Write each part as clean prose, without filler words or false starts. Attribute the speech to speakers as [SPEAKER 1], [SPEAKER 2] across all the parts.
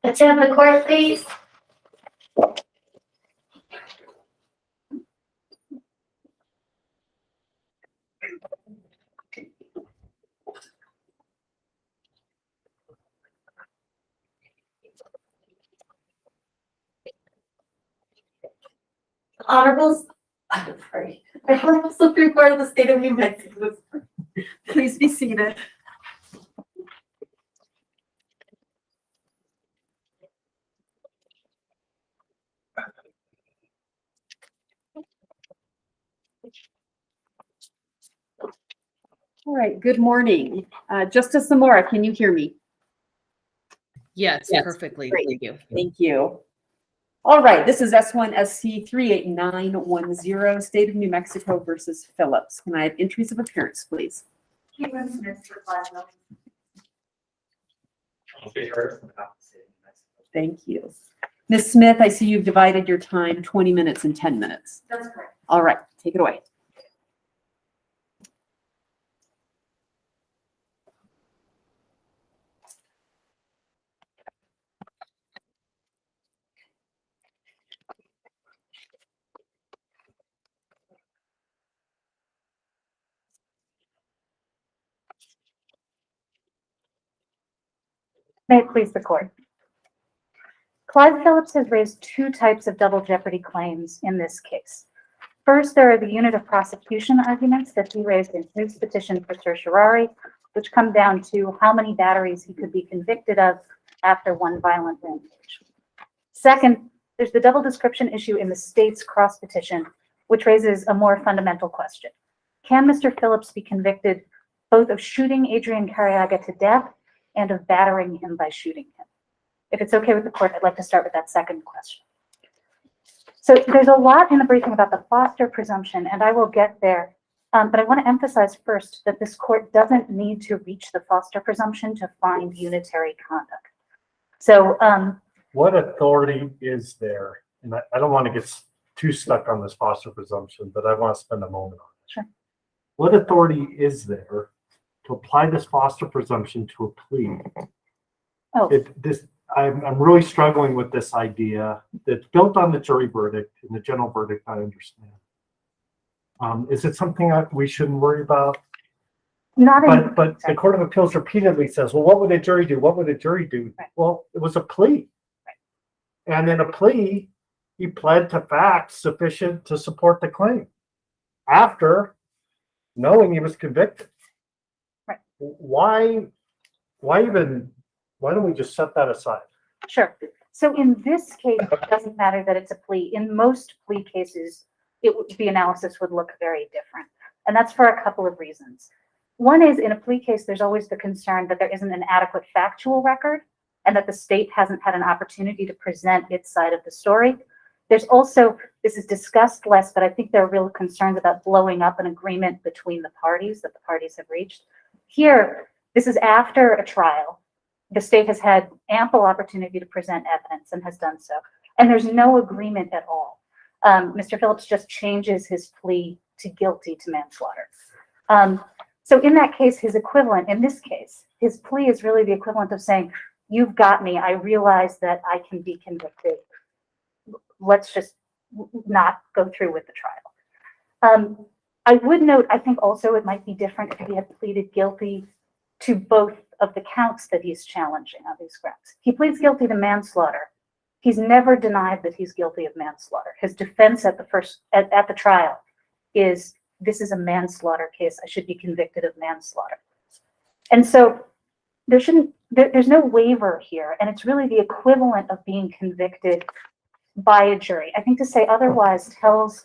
[SPEAKER 1] Attend the court, please. Honorables, I'm sorry. Honorable Supreme Court of the State of New Mexico. Please be seated.
[SPEAKER 2] All right, good morning. Justice Zamora, can you hear me?
[SPEAKER 3] Yes, perfectly.
[SPEAKER 2] Great.
[SPEAKER 3] Thank you.
[SPEAKER 2] Thank you. All right, this is S-1-SC-38910, State of New Mexico versus Phillips. Can I have entries of appearance, please? Thank you. Ms. Smith, I see you've divided your time 20 minutes and 10 minutes.
[SPEAKER 1] That's correct.
[SPEAKER 2] All right, take it away.
[SPEAKER 4] May it please the court. Clyde Phillips has raised two types of double jeopardy claims in this case. First, there are the unit of prosecution arguments that he raised in his petition for certiorari, which come down to how many batteries he could be convicted of after one violent rampage. Second, there's the double description issue in the state's cross petition, which raises a more fundamental question. Can Mr. Phillips be convicted both of shooting Adrian Carriaga to death and of battering him by shooting him? If it's okay with the court, I'd like to start with that second question. So there's a lot in the briefing about the Foster presumption, and I will get there. But I want to emphasize first that this court doesn't need to reach the Foster presumption to find unitary conduct. So
[SPEAKER 5] what authority is there? And I don't want to get too stuck on this Foster presumption, but I want to spend a moment on it.
[SPEAKER 4] Sure.
[SPEAKER 5] What authority is there to apply this Foster presumption to a plea?
[SPEAKER 4] Oh.
[SPEAKER 5] I'm really struggling with this idea that's built on the jury verdict and the general verdict. I understand. Is it something that we shouldn't worry about? But the Court of Appeals repeatedly says, well, what would a jury do? What would a jury do?
[SPEAKER 4] Right.
[SPEAKER 5] Well, it was a plea.
[SPEAKER 4] Right.
[SPEAKER 5] And in a plea, he pled to facts sufficient to support the claim after knowing he was convicted.
[SPEAKER 4] Right.
[SPEAKER 5] Why don't we just set that aside?
[SPEAKER 4] Sure. So in this case, it doesn't matter that it's a plea. In most plea cases, the analysis would look very different. And that's for a couple of reasons. One is, in a plea case, there's always the concern that there isn't an adequate factual record and that the state hasn't had an opportunity to present its side of the story. There's also, this is discussed less, but I think there are real concerns about blowing up an agreement between the parties that the parties have reached. Here, this is after a trial. The state has had ample opportunity to present evidence and has done so. And there's no agreement at all. Mr. Phillips just changes his plea to guilty to manslaughter. So in that case, his equivalent, in this case, his plea is really the equivalent of saying, you've got me, I realize that I can be convicted. Let's just not go through with the trial. I would note, I think also it might be different if he had pleaded guilty to both of the counts that he's challenging on these grounds. He pleads guilty to manslaughter. He's never denied that he's guilty of manslaughter. His defense at the trial is, this is a manslaughter case. I should be convicted of manslaughter. And so there's no waiver here. And it's really the equivalent of being convicted by a jury. I think to say otherwise tells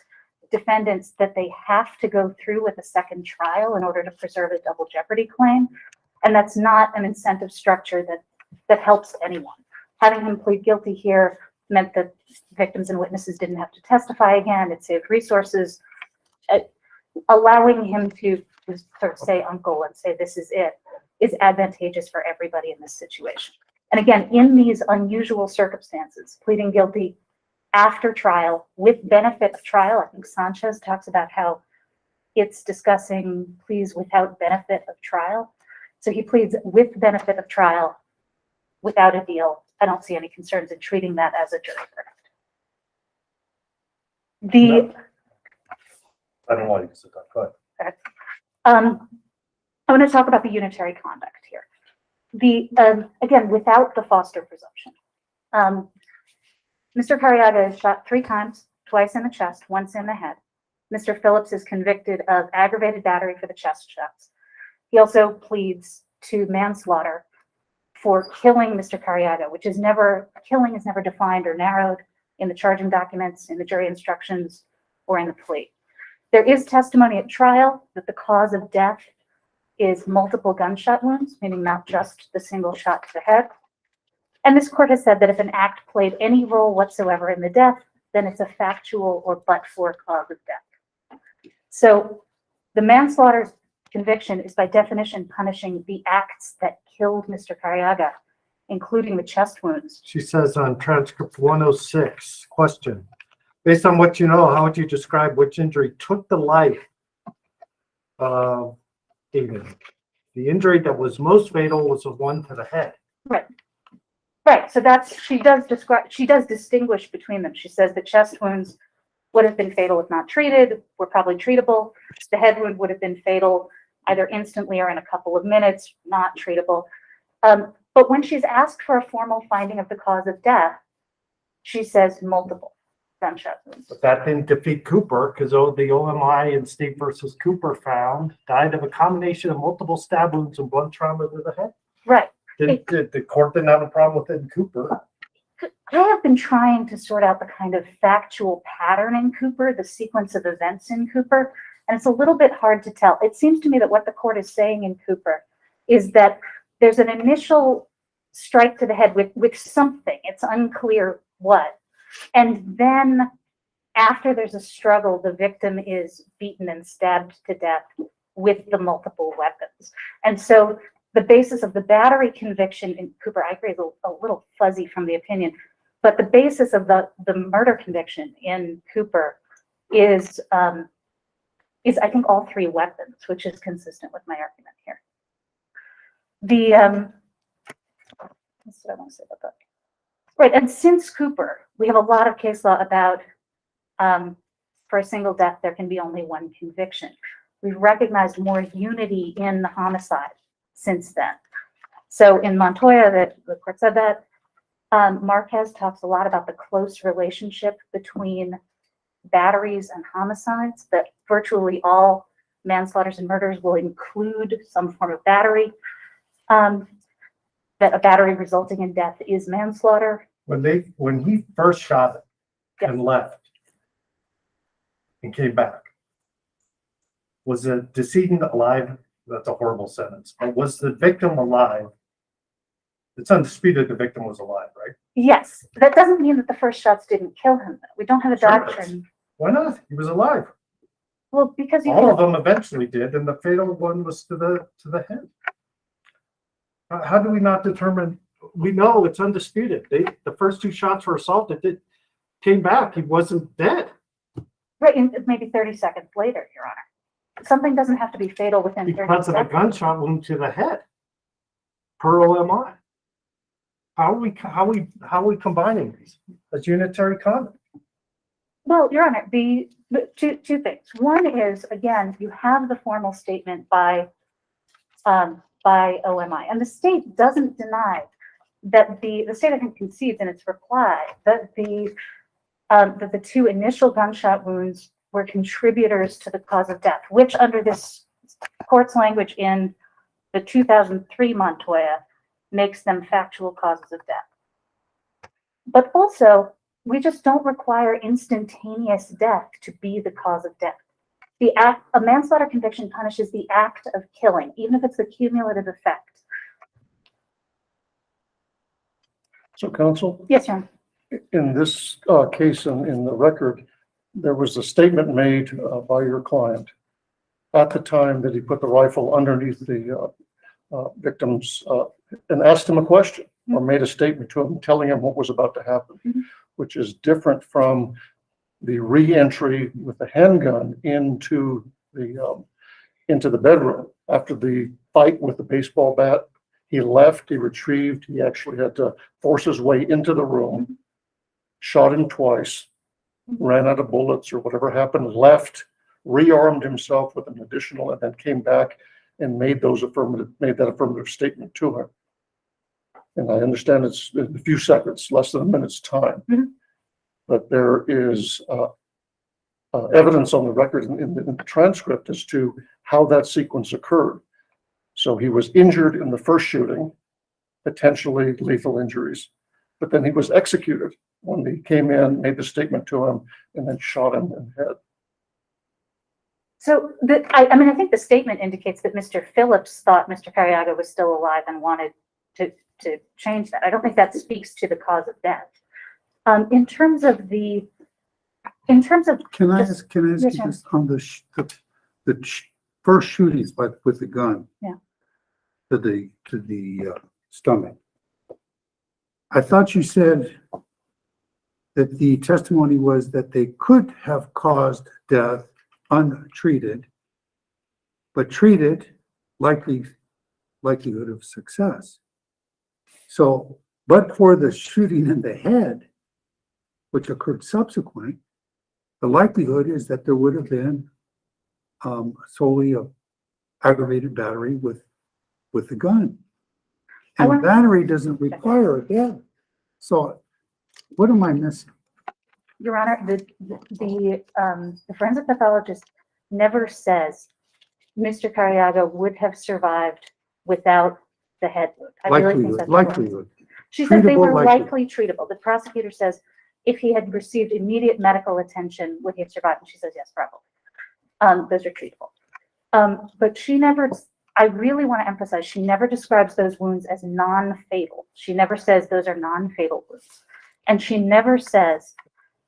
[SPEAKER 4] defendants that they have to go through with a second trial in order to preserve a double jeopardy claim. And that's not an incentive structure that helps anyone. Having him plead guilty here meant that victims and witnesses didn't have to testify again. It saved resources. Allowing him to sort of say uncle and say this is it is advantageous for everybody in this situation. And again, in these unusual circumstances, pleading guilty after trial with benefit of trial, I think Sanchez talks about how it's discussing pleas without benefit of trial. So he pleads with benefit of trial, without a deal, I don't see any concerns in treating that as a jury verdict.
[SPEAKER 5] I don't want you to sit down. Go ahead.
[SPEAKER 4] I want to talk about the unitary conduct here. Again, without the Foster presumption. Mr. Cariaga is shot 3 times, twice in the chest, once in the head. Mr. Phillips is convicted of aggravated battery for the chest shots. He also pleads to manslaughter for killing Mr. Cariaga, which is killing is never defined or narrowed in the charging documents, in the jury instructions, or in the plea. There is testimony at trial that the cause of death is multiple gunshot wounds, meaning not just the single shot to the head. And this court has said that if an act played any role whatsoever in the death, then it's a factual or but-for cause of death. So the manslaughter conviction is by definition punishing the acts that killed Mr. Cariaga, including the chest wounds.
[SPEAKER 5] She says on transcript 106, question. Based on what you know, how would you describe which injury took the life of David? The injury that was most fatal was the one to the head.
[SPEAKER 4] Right. Right. So she does distinguish between them. She says the chest wounds would have been fatal if not treated, were probably treatable. The head wound would have been fatal either instantly or in a couple of minutes, not treatable. But when she's asked for a formal finding of the cause of death, she says multiple gunshot wounds.
[SPEAKER 5] But that didn't defeat Cooper, because the OMI in State versus Cooper found died of a combination of multiple stab wounds and blunt trauma to the head.
[SPEAKER 4] Right.
[SPEAKER 5] The court didn't have a problem with it in Cooper.
[SPEAKER 4] I have been trying to sort out the kind of factual pattern in Cooper, the sequence of events in Cooper, and it's a little bit hard to tell. It seems to me that what the court is saying in Cooper is that there's an initial strike to the head with something. It's unclear what. And then after there's a struggle, the victim is beaten and stabbed to death with the multiple weapons. And so the basis of the battery conviction in Cooper, I agree, is a little fuzzy from the opinion, but the basis of the murder conviction in Cooper is I think all 3 weapons, which is consistent with my argument here. What's what I want to say about that? Right, and since Cooper, we have a lot of case law about for a single death, there can be only 1 conviction. We've recognized more unity in the homicide since then. So in Montoya, the court said that. Marquez talks a lot about the close relationship between batteries and homicides, that virtually all manslaughters and murders will include some form of battery, that a battery resulting in death is manslaughter.
[SPEAKER 5] When he first shot it and left and came back, was the decedent alive? That's a horrible sentence, but was the victim alive? It's undisputed the victim was alive, right?
[SPEAKER 4] Yes, that doesn't mean that the first shots didn't kill him, though. We don't have a
[SPEAKER 5] Sure
[SPEAKER 4] doctrine.
[SPEAKER 5] Why not? He was alive.
[SPEAKER 4] Well, because
[SPEAKER 5] All of them eventually did, and the fatal one was to the head. How do we not determine? We know it's undisputed. The first 2 shots were assaulted. It came back. He wasn't dead.
[SPEAKER 4] right, maybe 30 seconds later, Your Honor. Something doesn't have to be fatal within 30
[SPEAKER 5] Because of a
[SPEAKER 4] seconds.
[SPEAKER 5] gunshot wound to the head, per OMI. How are we combining these as unitary conduct?
[SPEAKER 4] Well, Your Honor, the two things. One is, again, you have the formal statement by OMI, and the state doesn't deny that the state, I think, concedes in its reply that the 2 initial gunshot wounds were contributors to the cause of death, which under this court's language in the 2003 Montoya makes them factual causes of death. But also, we just don't require instantaneous death to be the cause of death. A manslaughter conviction punishes the act of killing, even if it's the cumulative effect.
[SPEAKER 6] So, counsel,
[SPEAKER 4] Yes, Your Honor.
[SPEAKER 6] in this case, in the record, there was a statement made by your client at the time that he put the rifle underneath the victim's and asked him a question or made a statement to him telling him what was about to happen, which is different from the re-entry with the handgun into the bedroom after the fight with the baseball bat He left, he retrieved, he actually had to force his way into the room, shot him twice, ran out of bullets or whatever happened, left, rearmed himself with an additional, and then came back and made that affirmative statement to him. And I understand it's a few seconds, less than a minute's time.
[SPEAKER 4] Mhm.
[SPEAKER 6] But there is evidence on the record in the transcript as to how that sequence occurred. So he was injured in the first shooting, potentially lethal injuries, but then he was executed when he came in, made the statement to him, and then shot him in the head.
[SPEAKER 4] So I mean, I think the statement indicates that Mr. Phillips thought Mr. Cariaga was still alive and wanted to change that. I don't think that speaks to the cause of death. In terms of,
[SPEAKER 7] Can I
[SPEAKER 4] Just-
[SPEAKER 7] ask, can I ask
[SPEAKER 4] yes,
[SPEAKER 7] you
[SPEAKER 4] sir.
[SPEAKER 7] just on the first shootings with the gun?
[SPEAKER 4] Yeah.
[SPEAKER 7] To the stomach. I thought you said that the testimony was that they could have caused death untreated, but treated likelihood of success. So, but for the shooting in the head, which occurred subsequent, the likelihood is that there would have been solely a aggravated battery with the gun.
[SPEAKER 4] I
[SPEAKER 7] And
[SPEAKER 4] want-
[SPEAKER 7] battery doesn't require a death. So what am I missing?
[SPEAKER 4] Your Honor, the forensic pathologist never says Mr. Cariaga would have survived without the head wound. I really think that's wrong.
[SPEAKER 7] Likelihood.
[SPEAKER 4] She said they
[SPEAKER 7] Treatable,
[SPEAKER 4] were
[SPEAKER 7] likely.
[SPEAKER 4] likely treatable. The prosecutor says if he had received immediate medical attention, would he have survived? And she says, yes, probably. Those are treatable. But she never, I really want to emphasize, she never describes those wounds as non-fatal. She never says those are non-fatal wounds. And she never says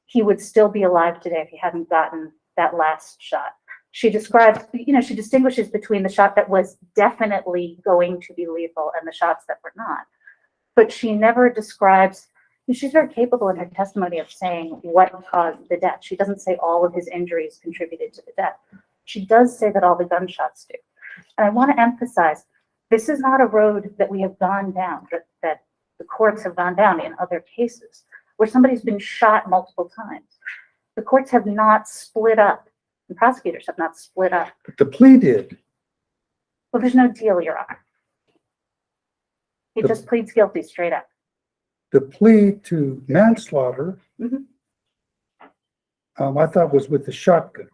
[SPEAKER 4] he would still be alive today if he hadn't gotten that last shot. She describes, she distinguishes between the shot that was definitely going to be lethal and the shots that were not. But she never describes, she's very capable in her testimony of saying what caused the death. She doesn't say all of his injuries contributed to the death. She does say that all the gunshots do. And I want to emphasize, this is not a road that we have gone down, that the courts have gone down in other cases, where somebody's been shot multiple times. The courts have not split up, and prosecutors have not split up.
[SPEAKER 7] But the plea did.
[SPEAKER 4] Well, there's no deal, Your Honor. He
[SPEAKER 7] The-
[SPEAKER 4] just pleads guilty straight up.
[SPEAKER 7] The plea to manslaughter,
[SPEAKER 4] Mhm.
[SPEAKER 7] I thought was with the shotgun.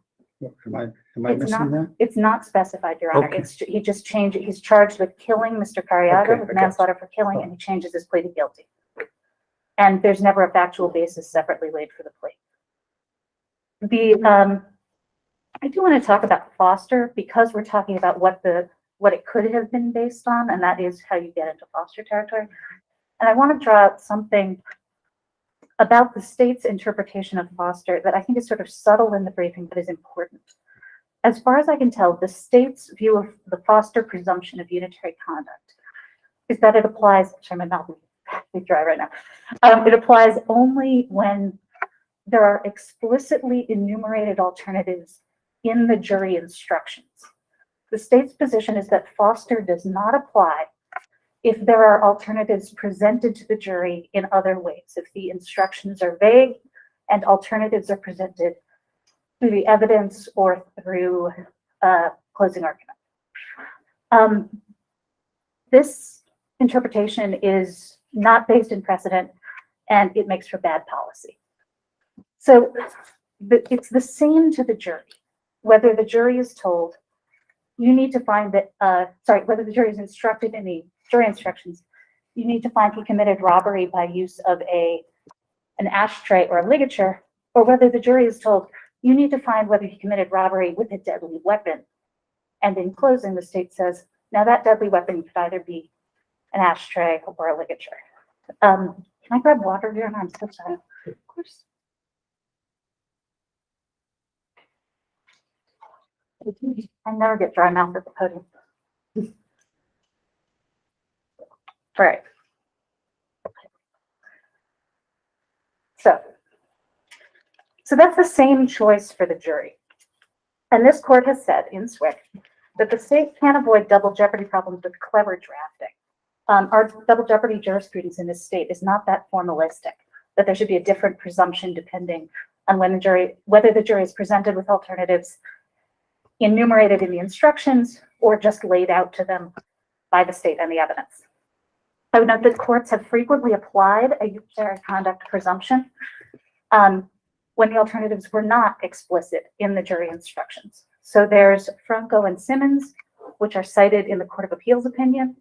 [SPEAKER 7] Am I
[SPEAKER 4] It's
[SPEAKER 7] missing that?
[SPEAKER 4] It's not specified, Your Honor.
[SPEAKER 7] Okay.
[SPEAKER 4] He just changed it. He's charged with killing Mr. Cariaga,
[SPEAKER 7] Okay, I
[SPEAKER 4] with
[SPEAKER 7] got
[SPEAKER 4] manslaughter for killing, and he changes his plea to guilty. And there's never a factual basis separately laid for the plea. I do want to talk about Foster because we're talking about what it could have been based on, and that is how you get into Foster territory. And I want to draw out something about the state's interpretation of Foster that I think is sort of subtle in the briefing, but is important. As far as I can tell, the state's view of the Foster presumption of unitary conduct is that it applies, sorry, my mouth is dry right now. It applies only when there are explicitly enumerated alternatives in the jury instructions. The state's position is that Foster does not apply if there are alternatives presented to the jury in other ways, if the instructions are vague and alternatives are presented through the evidence or through closing argument. This interpretation is not based in precedent and it makes for bad policy. So it's the same to the jury, whether the jury is told, you need to find that, whether the jury is instructed in the jury instructions, you need to find he committed robbery by use of an ashtray or a ligature, or whether the jury is told, you need to find whether he committed robbery with a deadly weapon. And in closing, the state says, now that deadly weapon could either be an ashtray or a ligature. Can I grab water here? I'm so sorry. Of course. I never get dry mouth at the podium. All right. So that's the same choice for the jury. And this court has said in Swick that the state can't avoid double jeopardy problems with clever drafting. Our double jeopardy jurisprudence in this state is not that formalistic, that there should be a different presumption depending on whether the jury is presented with alternatives enumerated in the instructions or just laid out to them by the state and the evidence. I would note that courts have frequently applied a unitary conduct presumption when the alternatives were not explicit in the jury instructions. So there's Franco and Simmons, which are cited in the Court of Appeals opinion.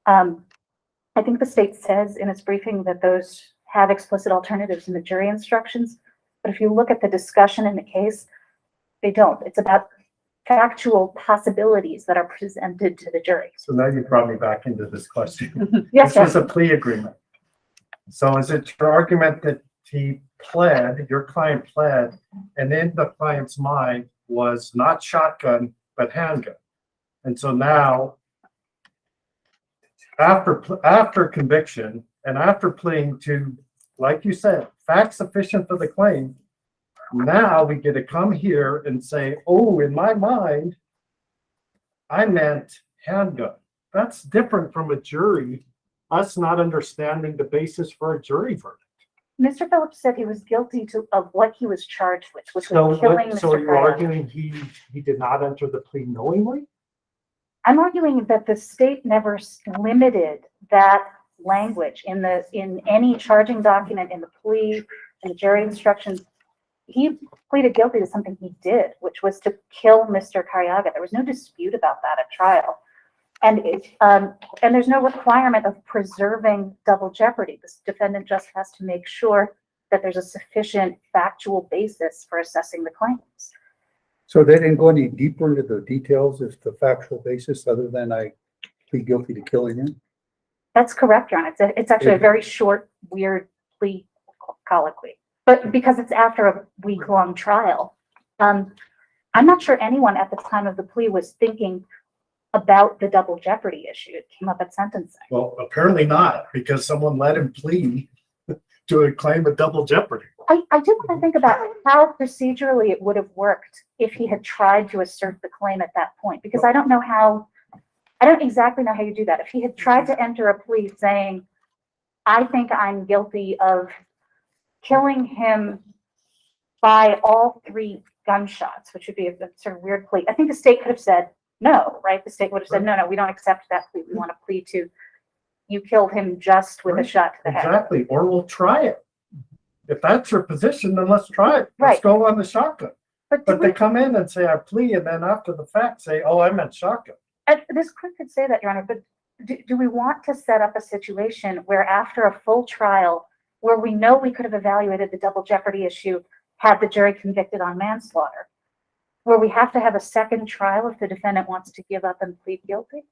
[SPEAKER 4] I think the state says in its briefing that those have explicit alternatives in the jury instructions, but if you look at the discussion in the case, they don't. It's about factual possibilities that are presented to the jury.
[SPEAKER 5] So now you brought me back into this question.
[SPEAKER 4] Yes,
[SPEAKER 5] This was
[SPEAKER 4] sir.
[SPEAKER 5] a plea agreement. So is it your argument that he pled, your client pled, and in the client's mind was not shotgun, but handgun? And so now, after conviction and after pleading to, like you said, facts sufficient for the claim, now we get to come here and say, oh, in my mind, I meant handgun. That's different from a jury, us not understanding the basis for a jury verdict.
[SPEAKER 4] Mr. Phillips said he was guilty of what he was charged with, which
[SPEAKER 5] So
[SPEAKER 4] was killing
[SPEAKER 5] so
[SPEAKER 4] Mr.
[SPEAKER 5] you're
[SPEAKER 4] Carrion.
[SPEAKER 5] arguing he did not enter the plea knowingly?
[SPEAKER 4] I'm arguing that the state never limited that language in any charging document, in the plea, in the jury instructions. He pleaded guilty to something he did, which was to kill Mr. Carriaga. There was no dispute about that at trial. And there's no requirement of preserving double jeopardy. This defendant just has to make sure that there's a sufficient factual basis for assessing the claims.
[SPEAKER 7] So they didn't go any deeper into the details of the factual basis other than I plead guilty to killing him?
[SPEAKER 4] That's correct, Your Honor. It's actually a very short, weird plea colloquy. But because it's after a week-long trial, I'm not sure anyone at the time of the plea was thinking about the double jeopardy issue. It came up at sentencing.
[SPEAKER 5] Well, apparently not, because someone let him plead to a claim of double jeopardy.
[SPEAKER 4] I do want to think about how procedurally it would have worked if he had tried to assert the claim at that point, because I don't exactly know how you do that. If he had tried to enter a plea saying, I think I'm guilty of killing him by all 3 gunshots, which would be a sort of weird plea. I think the state could have said no, right? The state would have said, no, we don't accept that plea. We want a plea to, you killed him just with a shot to the head.
[SPEAKER 5] Exactly, or we'll try it. If that's your position, then let's try it. Let's
[SPEAKER 4] Right.
[SPEAKER 5] go on the shotgun.
[SPEAKER 4] But
[SPEAKER 5] But they come in and say, I plea, and then after the fact say, oh, I meant shotgun.
[SPEAKER 4] this court could say that, Your Honor, but do we want to set up a situation where after a full trial, where we know we could have evaluated the double jeopardy issue had the jury convicted on manslaughter, where we have to have a second trial if the defendant wants to give up and plead guilty?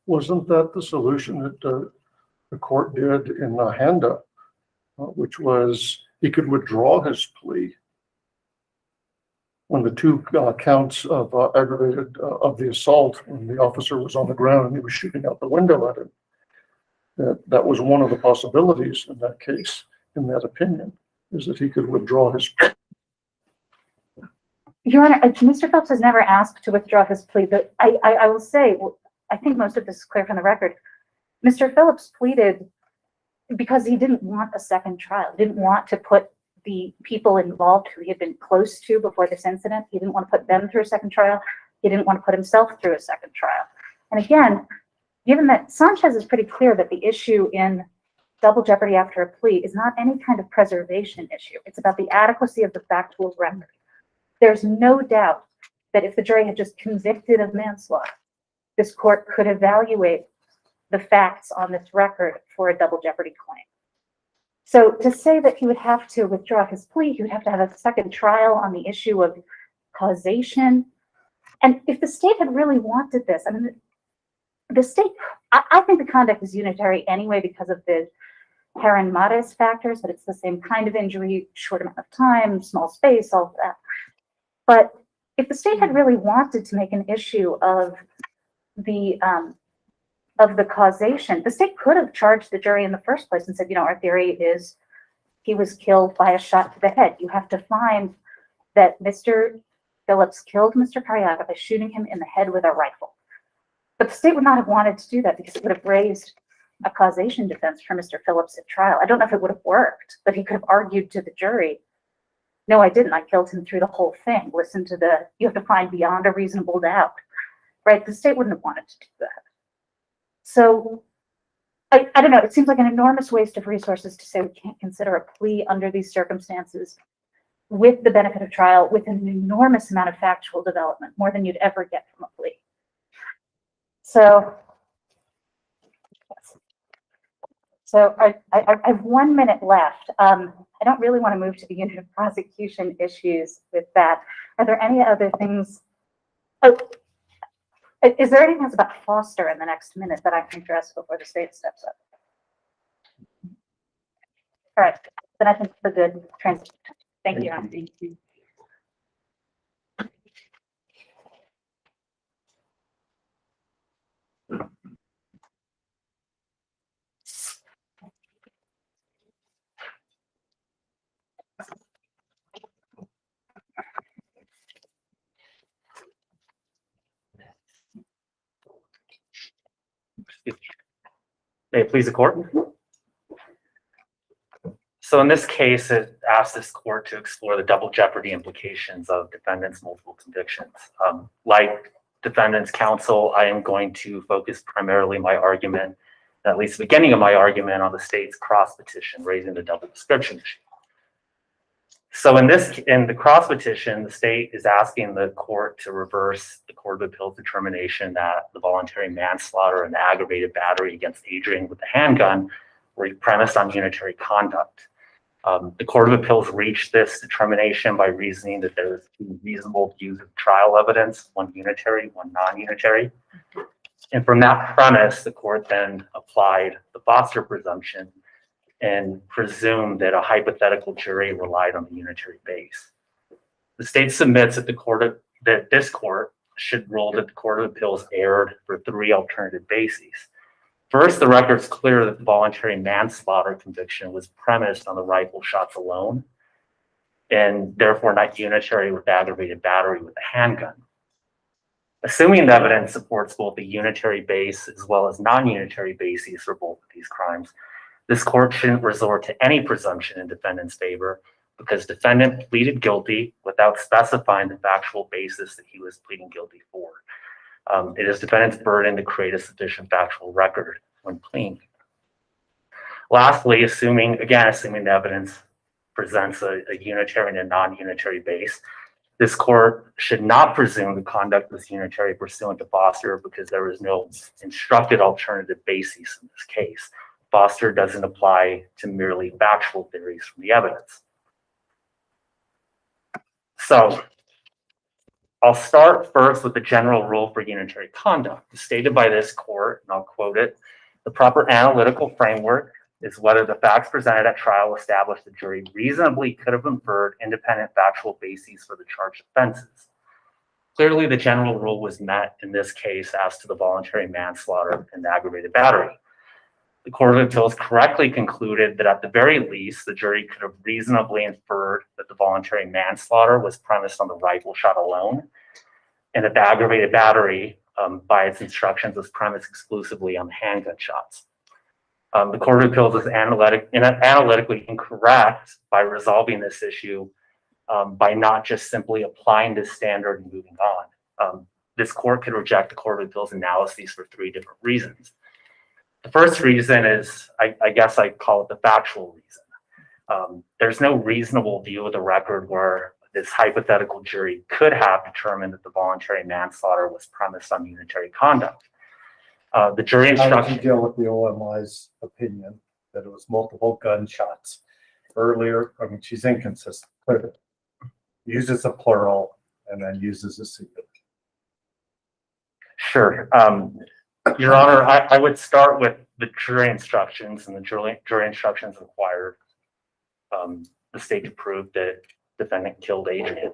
[SPEAKER 6] Wasn't that the solution that the court did in Handa, which was he could withdraw his plea when the 2 counts of aggravated of the assault, when the officer was on the ground and he was shooting out the window at him? That was one of the possibilities in that case, in that opinion, is that he could withdraw his plea.
[SPEAKER 4] Your Honor, Mr. Phelps has never asked to withdraw his plea, but I will say, I think most of this is clear from the record. Mr. Phillips pleaded because he didn't want a second trial. He didn't want to put the people involved who he had been close to before this incident. He didn't want to put them through a second trial. He didn't want to put himself through a second trial. And again, given that Sanchez is pretty clear that the issue in double jeopardy after a plea is not any kind of preservation issue. It's about the adequacy of the factual record. There's no doubt that if the jury had just convicted of manslaughter, this court could evaluate the facts on this record for a double jeopardy claim. So to say that he would have to withdraw his plea, he would have to have a second trial on the issue of causation. And if the state had really wanted this, I mean, the state, I think the conduct is unitary anyway because of the Heron Mares factors, that it's the same kind of injury, short amount of time, small space, all of that. But if the state had really wanted to make an issue of the causation, the state could have charged the jury in the first place and said, you know, our theory is he was killed by a shot to the head. You have to find that Mr. Phillips killed Mr. Carriaga by shooting him in the head with a rifle. But the state would not have wanted to do that because it would have raised a causation defense for Mr. Phillips at trial. I don't know if it would have worked, but he could have argued to the jury, no, I didn't. I killed him through the whole thing. Listen to you have to find beyond a reasonable doubt, right? The state wouldn't have wanted to do that. So I don't know. It seems like an enormous waste of resources to say we can't consider a plea under these circumstances with the benefit of trial, with an enormous amount of factual development, more than you'd ever get from a plea. So I have 1 minute left. I don't really want to move to the unit of prosecution issues with that. Are there any other things? Oh, is there anything else about Foster in the next minute that I can address before the state steps up? All right, then I think it's a good transition. Thank you.
[SPEAKER 2] Thank you.
[SPEAKER 8] May it please the court. So in this case, it asks this court to explore the double jeopardy implications of defendants' multiple convictions. Like defendants' counsel, I am going to focus primarily my argument, at least the beginning of my argument, on the state's cross petition raising the double description issue. So in the cross petition, the state is asking the court to reverse the Court of Appeals determination that the voluntary manslaughter and the aggravated battery against Adrian with the handgun were premised on unitary conduct. The Court of Appeals reached this determination by reasoning that there is two reasonable views of trial evidence, one unitary, one non-unitary. And from that premise, the court then applied the Foster presumption and presumed that a hypothetical jury relied on the unitary base. The state submits that this court should rule that the Court of Appeals erred for three alternative bases. First, the record's clear that the voluntary manslaughter conviction was premised on the rifle shots alone, and therefore not unitary with aggravated battery with a handgun. Assuming the evidence supports both the unitary base as well as non-unitary bases for both of these crimes, this court shouldn't resort to any presumption in defendant's favor because defendant pleaded guilty without specifying the factual basis that he was pleading guilty for. It is defendant's burden to create a sufficient factual record when pleading. Lastly, assuming the evidence presents a unitary and a non-unitary base, this court should not presume the conduct was unitary pursuant to Foster because there is no instructed alternative basis in this case. Foster doesn't apply to merely factual theories from the evidence. So I'll start first with the general rule for unitary conduct. Stated by this court, and I'll quote it, the proper analytical framework is whether the facts presented at trial establish the jury reasonably could have inferred independent factual bases for the charged offenses. Clearly, the general rule was met in this case as to the voluntary manslaughter and the aggravated battery. The Court of Appeals correctly concluded that at the very least, the jury could have reasonably inferred that the voluntary manslaughter was premised on the rifle shot alone, and that the aggravated battery, by its instructions, was premised exclusively on handgun shots. The Court of Appeals is analytically incorrect by resolving this issue by not just simply applying this standard and moving on. This court could reject the Court of Appeals analyses for three different reasons. The first reason is, I guess I call it the factual reason. There's no reasonable view of the record where this hypothetical jury could have determined that the voluntary manslaughter was premised on unitary conduct. The jury instruction.
[SPEAKER 5] How did you deal with the OMI's opinion that it was multiple gunshots? Earlier, I mean, she's inconsistent. Uses a plural and then uses a singular.
[SPEAKER 8] Sure. Your Honor, I would start with the jury instructions, and the jury instructions required the state to prove that defendant killed Adrian.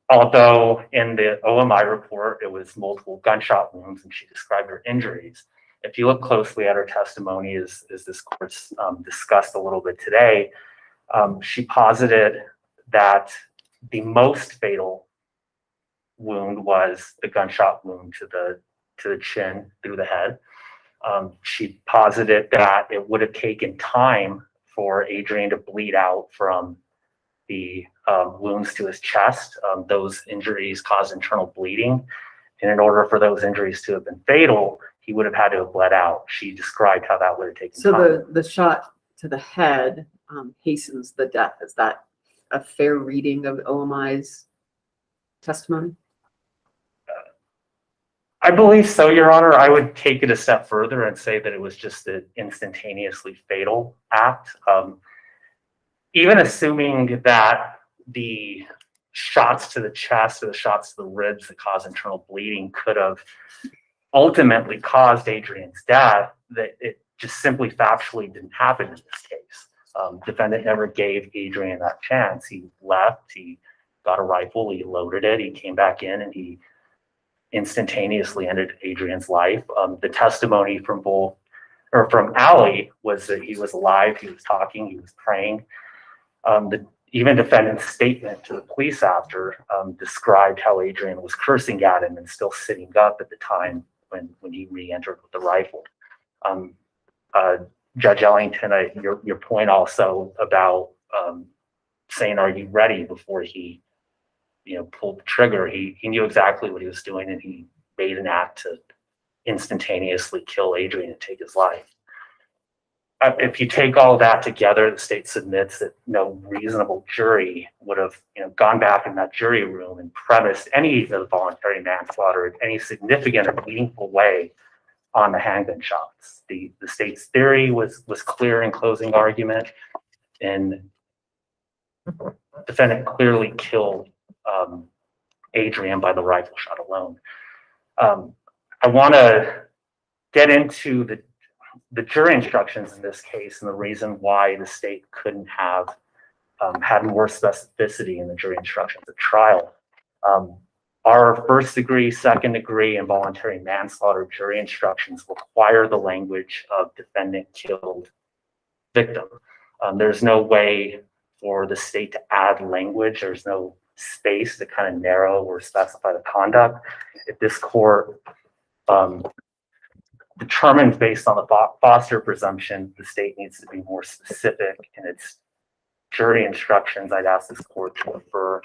[SPEAKER 8] Although in the OMI report, it was multiple gunshot wounds and she described her injuries. If you look closely at her testimony, as this court's discussed a little bit today, she posited that the most fatal wound was the gunshot wound to the chin through the head. She posited that it would have taken time for Adrian to bleed out from the wounds to his chest. Those injuries caused internal bleeding. And in order for those injuries to have been fatal, he would have had to have bled out. She described how that would have taken
[SPEAKER 9] So
[SPEAKER 8] time.
[SPEAKER 9] the shot to the head hastens the death. Is that a fair reading of OMI's testimony?
[SPEAKER 8] I believe so, Your Honor. I would take it a step further and say that it was just an instantaneously fatal act. Even assuming that the shots to the chest or the shots to the ribs that cause internal bleeding could have ultimately caused Adrian's death, that it just simply factually didn't happen in this case. Defendant never gave Adrian that chance. He left, he got a rifle, he loaded it, he came back in, and he instantaneously ended Adrian's life. The testimony from from Allie was that he was alive, he was talking, he was praying. Even defendant's statement to the police after described how Adrian was cursing at him and still sitting up at the time when he re-entered with the rifle. Judge Ellington, your point also about saying, "Are you ready?" before he, pulled the trigger. He knew exactly what he was doing, and he made an act to instantaneously kill Adrian and take his life. If you take all that together, the state submits that no reasonable jury would have, gone back in that jury room and premised any of the voluntary manslaughter in any significant or meaningful way on the handgun shots. The state's theory was clear in closing argument, and defendant clearly killed Adrian by the rifle shot alone. I want to get into the jury instructions in this case and the reason why the state couldn't have had more specificity in the jury instructions at trial. Our first degree, second degree, and voluntary manslaughter jury instructions require the language of defendant killed victim. There's no way for the state to add language. There's no space to kind of narrow or specify the conduct. If this court determines based on the Foster presumption, the state needs to be more specific in its jury instructions. I'd ask this court to refer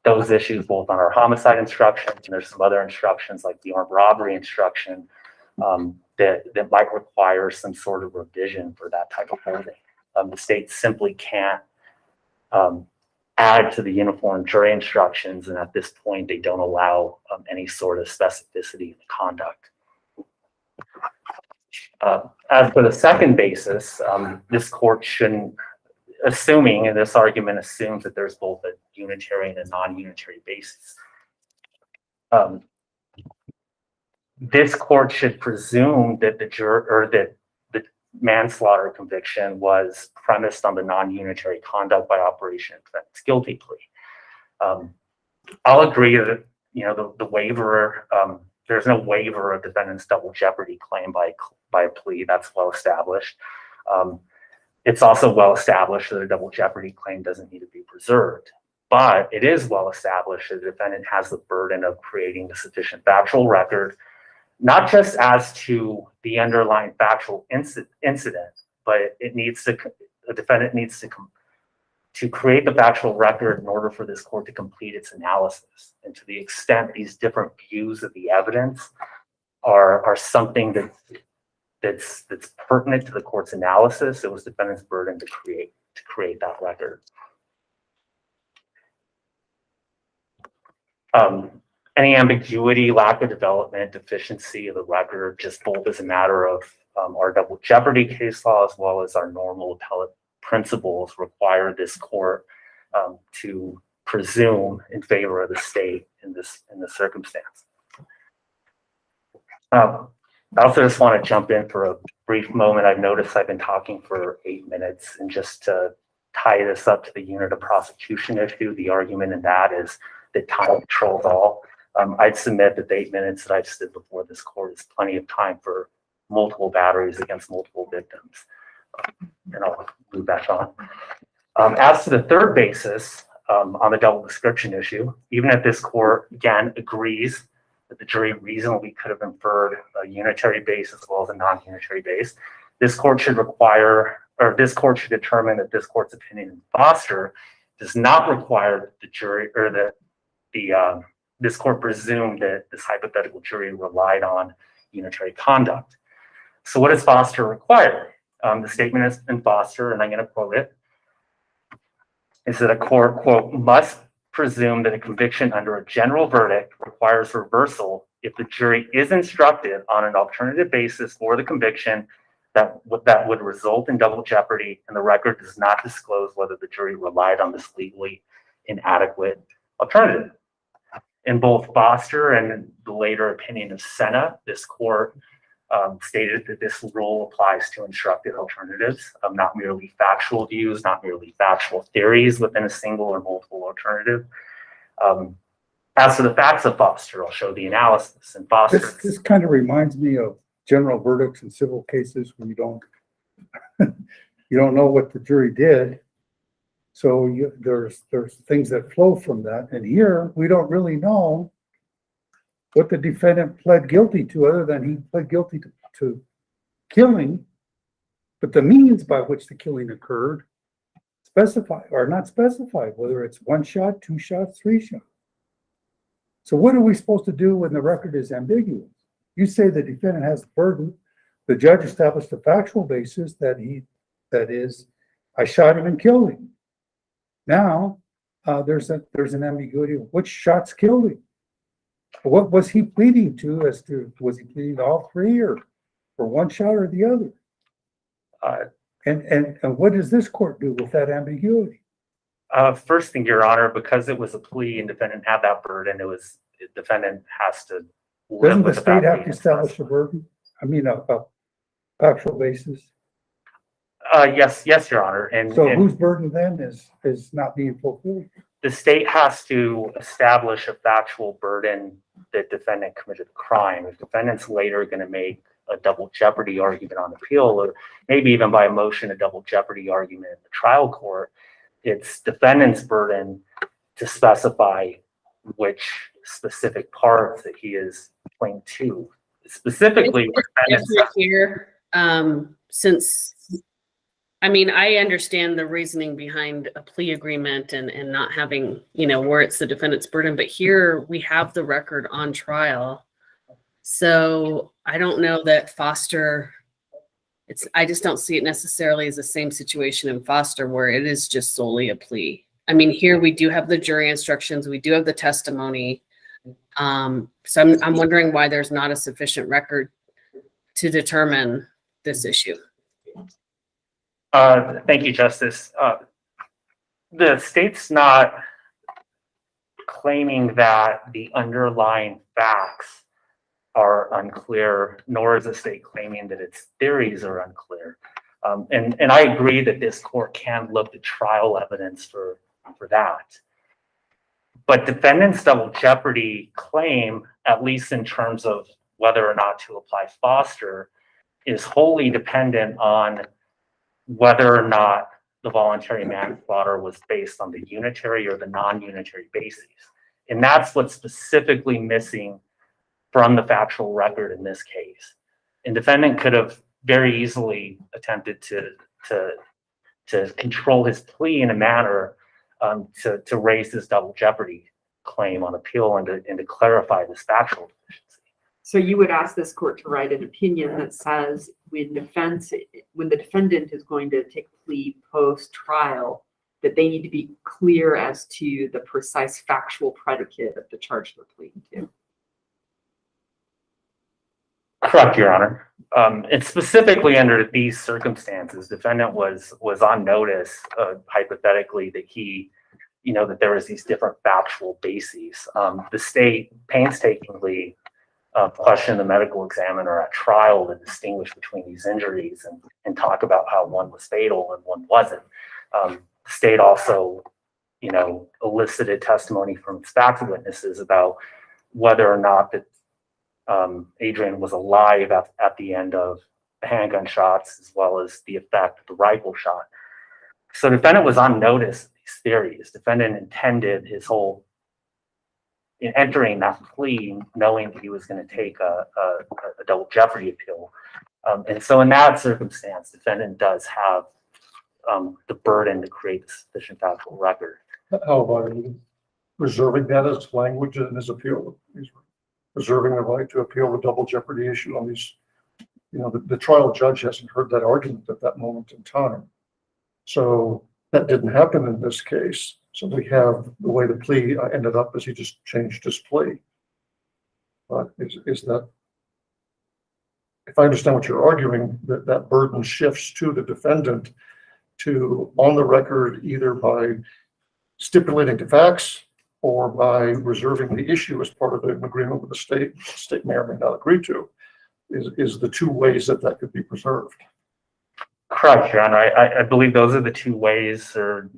[SPEAKER 8] those issues both on our homicide instructions, and there's some other instructions like the armed robbery instruction that might require some sort of revision for that type of holding. The state simply can't add to the uniform jury instructions, and at this point they don't allow any sort of specificity in the conduct. As for the second basis, this court shouldn't, assuming, and this argument assumes that there's both a unitary and a non-unitary basis. This court should presume that the manslaughter conviction was premised on the non-unitary conduct by operation of defendant's guilty plea. I'll agree that the waiver, there's no waiver of defendant's double jeopardy claim by a plea. That's well established. It's also well established that a double jeopardy claim doesn't need to be preserved, but it is well established that the defendant has the burden of creating a sufficient factual record, not just as to the underlying factual incident, but the defendant needs to create the factual record in order for this court to complete its analysis. And to the extent these different views of the evidence are something that's pertinent to the court's analysis, it was defendant's burden to create that record. Any ambiguity, lack of development, deficiency of the record, just both as a matter of our double jeopardy case law as well as our normal appellate principles require this court to presume in favor of the state in this circumstance. I also just want to jump in for a brief moment. I've noticed I've been talking for 8 minutes, and just to tie this up to the unit of prosecution issue, the argument in that is that time controls all. I'd submit that the 8 minutes that I've stood before this court is plenty of time for multiple batteries against multiple victims. And I'll move back on. As to the third basis, on the double description issue. Even if this court, again, agrees that the jury reasonably could have inferred a unitary base as well as a non-unitary base, this court should determine that this court's opinion in Foster does not require that the jury, or that this court presume that this hypothetical jury relied on unitary conduct. So what does Foster require? The statement is in Foster, and I'm going to quote it, is that a court, quote, must presume that a conviction under a general verdict requires reversal if the jury is instructed on an alternative basis for the conviction that would result in double jeopardy, and the record does not disclose whether the jury relied on this legally inadequate alternative. In both Foster and the later opinion of Senna, this court stated that this rule applies to instructed alternatives, not merely factual views, not merely factual theories within a single or multiple alternative. As to the facts of Foster, I'll show the analysis. In Foster,
[SPEAKER 7] This kind of reminds me of general verdicts in civil cases when you don't know what the jury did. So there's things that flow from that. And here, we don't really know what the defendant pled guilty to, other than he pled guilty to killing, but the means by which the killing occurred not specified, whether it's 1 shot, 2 shots, 3 shots. So what are we supposed to do when the record is ambiguous? You say the defendant has the burden. The judge established a factual basis that is, I shot him and killed him. Now, there's an ambiguity of which shots killed him. What was he pleading to, was he pleading to all 3 or for 1 shot or the other? And what does this court do with that ambiguity?
[SPEAKER 8] First thing, Your Honor, because it was a plea and defendant had that burden, the defendant has to live
[SPEAKER 7] Doesn't the
[SPEAKER 8] with
[SPEAKER 7] state have to
[SPEAKER 8] being
[SPEAKER 7] establish a
[SPEAKER 8] expressed.
[SPEAKER 7] burden? I mean, a factual basis.
[SPEAKER 8] Yes, Your Honor. And
[SPEAKER 7] Whose burden then is not being fulfilled?
[SPEAKER 8] the state has to establish a factual burden that defendant committed a crime. If defendant's later going to make a double jeopardy argument on appeal, or maybe even by a motion, a double jeopardy argument in the trial court, it's defendant's burden to specify which specific parts that he is playing to. Specifically,
[SPEAKER 3] If we're here, since, I mean, I understand the reasoning behind a plea agreement and not having, where it's the defendant's burden, but here we have the record on trial. So I don't know that Foster, I just don't see it necessarily as the same situation in Foster where it is just solely a plea. I mean, here we do have the jury instructions, we do have the testimony. So I'm wondering why there's not a sufficient record to determine this issue.
[SPEAKER 8] Thank you, Justice. The state's not claiming that the underlying facts are unclear, nor is the state claiming that its theories are unclear. And I agree that this court can look to trial evidence for that. But defendant's double jeopardy claim, at least in terms of whether or not to apply Foster, is wholly dependent on whether or not the voluntary manslaughter was based on the unitary or the non-unitary bases. And that's what's specifically missing from the factual record in this case. And defendant could have very easily attempted to control his plea in a manner to raise this double jeopardy claim on appeal and to clarify this factual deficiency.
[SPEAKER 9] So you would ask this court to write an opinion that says when the defendant is going to take a plea post-trial, that they need to be clear as to the precise factual predicate of the charge they're pleading to.
[SPEAKER 8] Correct, Your Honor. And specifically under these circumstances, defendant was on notice, hypothetically, that he, that there was these different factual bases. The state painstakingly questioned the medical examiner at trial to distinguish between these injuries and talk about how one was fatal and one wasn't. The state also, elicited testimony from its fact witnesses about whether or not that Adrian was alive at the end of the handgun shots, as well as the effect of the rifle shot. So defendant was on notice of these theories. Defendant intended his whole, in entering that plea, knowing that he was going to take a double jeopardy appeal. And so in that circumstance, defendant does have the burden to create a sufficient factual record.
[SPEAKER 6] How about reserving that as language in his appeal? He's reserving the right to appeal the double jeopardy issue on these, the trial judge hasn't heard that argument at that moment in time. So that didn't happen in this case. So we have the way the plea ended up is he just changed his plea. But is that, if I understand what you're arguing, that burden shifts to the defendant to, on the record, either by stipulating the facts or by reserving the issue as part of an agreement with the state may or may not agree to, is the two ways that could be preserved.
[SPEAKER 8] Correct, Your Honor. I believe those are the two ways, or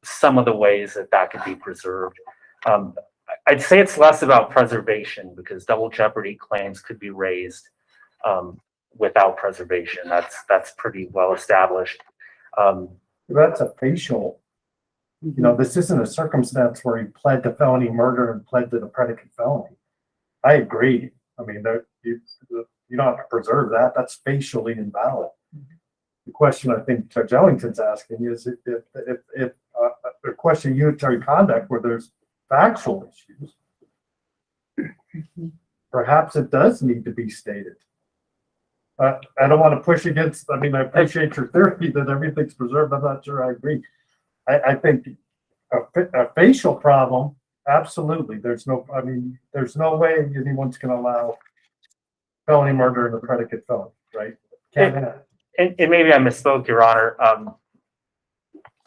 [SPEAKER 8] some of the ways that could be preserved. I'd say it's less about preservation, because double jeopardy claims could be raised without preservation. That's pretty well established.
[SPEAKER 5] That's a facial, this isn't a circumstance where he pled to felony murder and pled to the predicate felony. I agree. I mean, you don't have to preserve that. That's facially invalid. The question I think Judge Ellington's asking is if a question of unitary conduct where there's factual issues, perhaps it does need to be stated. I don't want to push against, I appreciate your theory that everything's preserved. I'm not sure I agree. I think a facial problem, absolutely. There's no way anyone's going to allow felony murder and the predicate felony, right? Can't have.
[SPEAKER 8] And maybe I misspoke, Your Honor.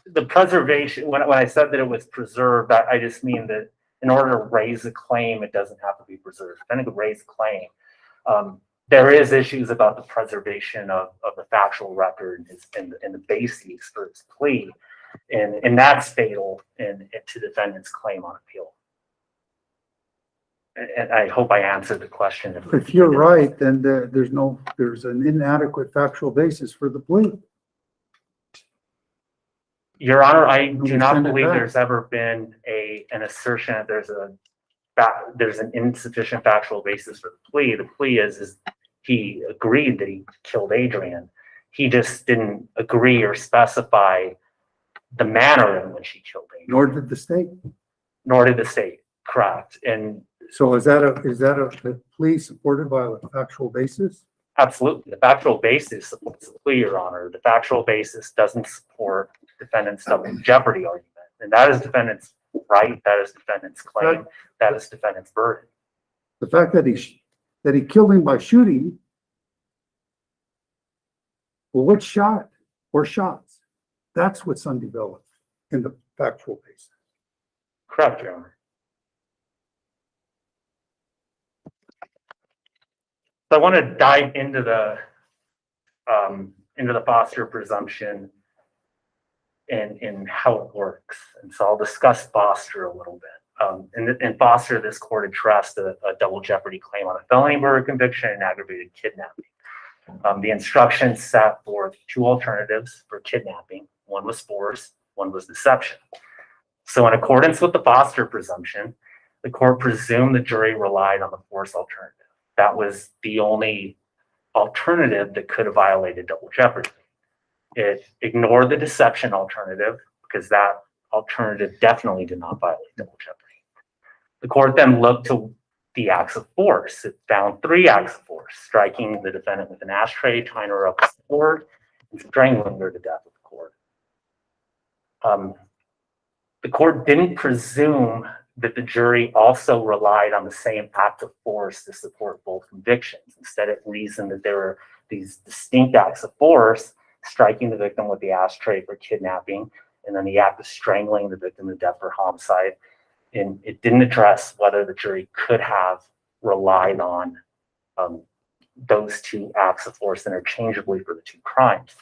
[SPEAKER 8] The preservation, when I said that it was preserved, I just mean that in order to raise a claim, it doesn't have to be preserved. Then it could raise a claim. There is issues about the preservation of the factual record and the bases for his plea, and that's fatal to defendant's claim on appeal. And I hope I answered the question.
[SPEAKER 7] If you're right, then there's an inadequate factual basis for the plea.
[SPEAKER 8] Your Honor, I do not
[SPEAKER 7] Send it
[SPEAKER 8] believe
[SPEAKER 7] back.
[SPEAKER 8] there's ever been an assertion that there's an insufficient factual basis for the plea. The plea is he agreed that he killed Adrian. He just didn't agree or specify the manner in which he killed Adrian.
[SPEAKER 7] Nor did the state.
[SPEAKER 8] Nor did the state. Correct. And
[SPEAKER 7] So is that a plea supported by a factual basis?
[SPEAKER 8] absolutely, the factual basis supports the plea, Your Honor. The factual basis doesn't support defendant's double jeopardy argument, and that is defendant's right. That is defendant's claim. That is defendant's burden.
[SPEAKER 7] The fact that he killed him by shooting. Well, what shot or shots? That's what's undeveloped in the factual basis.
[SPEAKER 8] Correct, Your Honor. So I want to dive into the Foster presumption and how it works. And so I'll discuss Foster a little bit. In Foster, this court addressed a double jeopardy claim on a felony murder conviction and aggravated kidnapping. The instructions set forth two alternatives for kidnapping. One was force, one was deception. So in accordance with the Foster presumption, the court presumed the jury relied on the force alternative. That was the only alternative that could have violated double jeopardy. It ignored the deception alternative because that alternative definitely did not violate double jeopardy. The court then looked to the acts of force. It found 3 acts of force: striking the defendant with an ashtray, tying her up with a cord, and strangling her to death with a cord. The court didn't presume that the jury also relied on the same act of force to support both convictions. Instead, it reasoned that there were these distinct acts of force: striking the victim with the ashtray for kidnapping, and then the act of strangling the victim to death for homicide. And it didn't address whether the jury could have relied on those 2 acts of force interchangeably for the 2 crimes.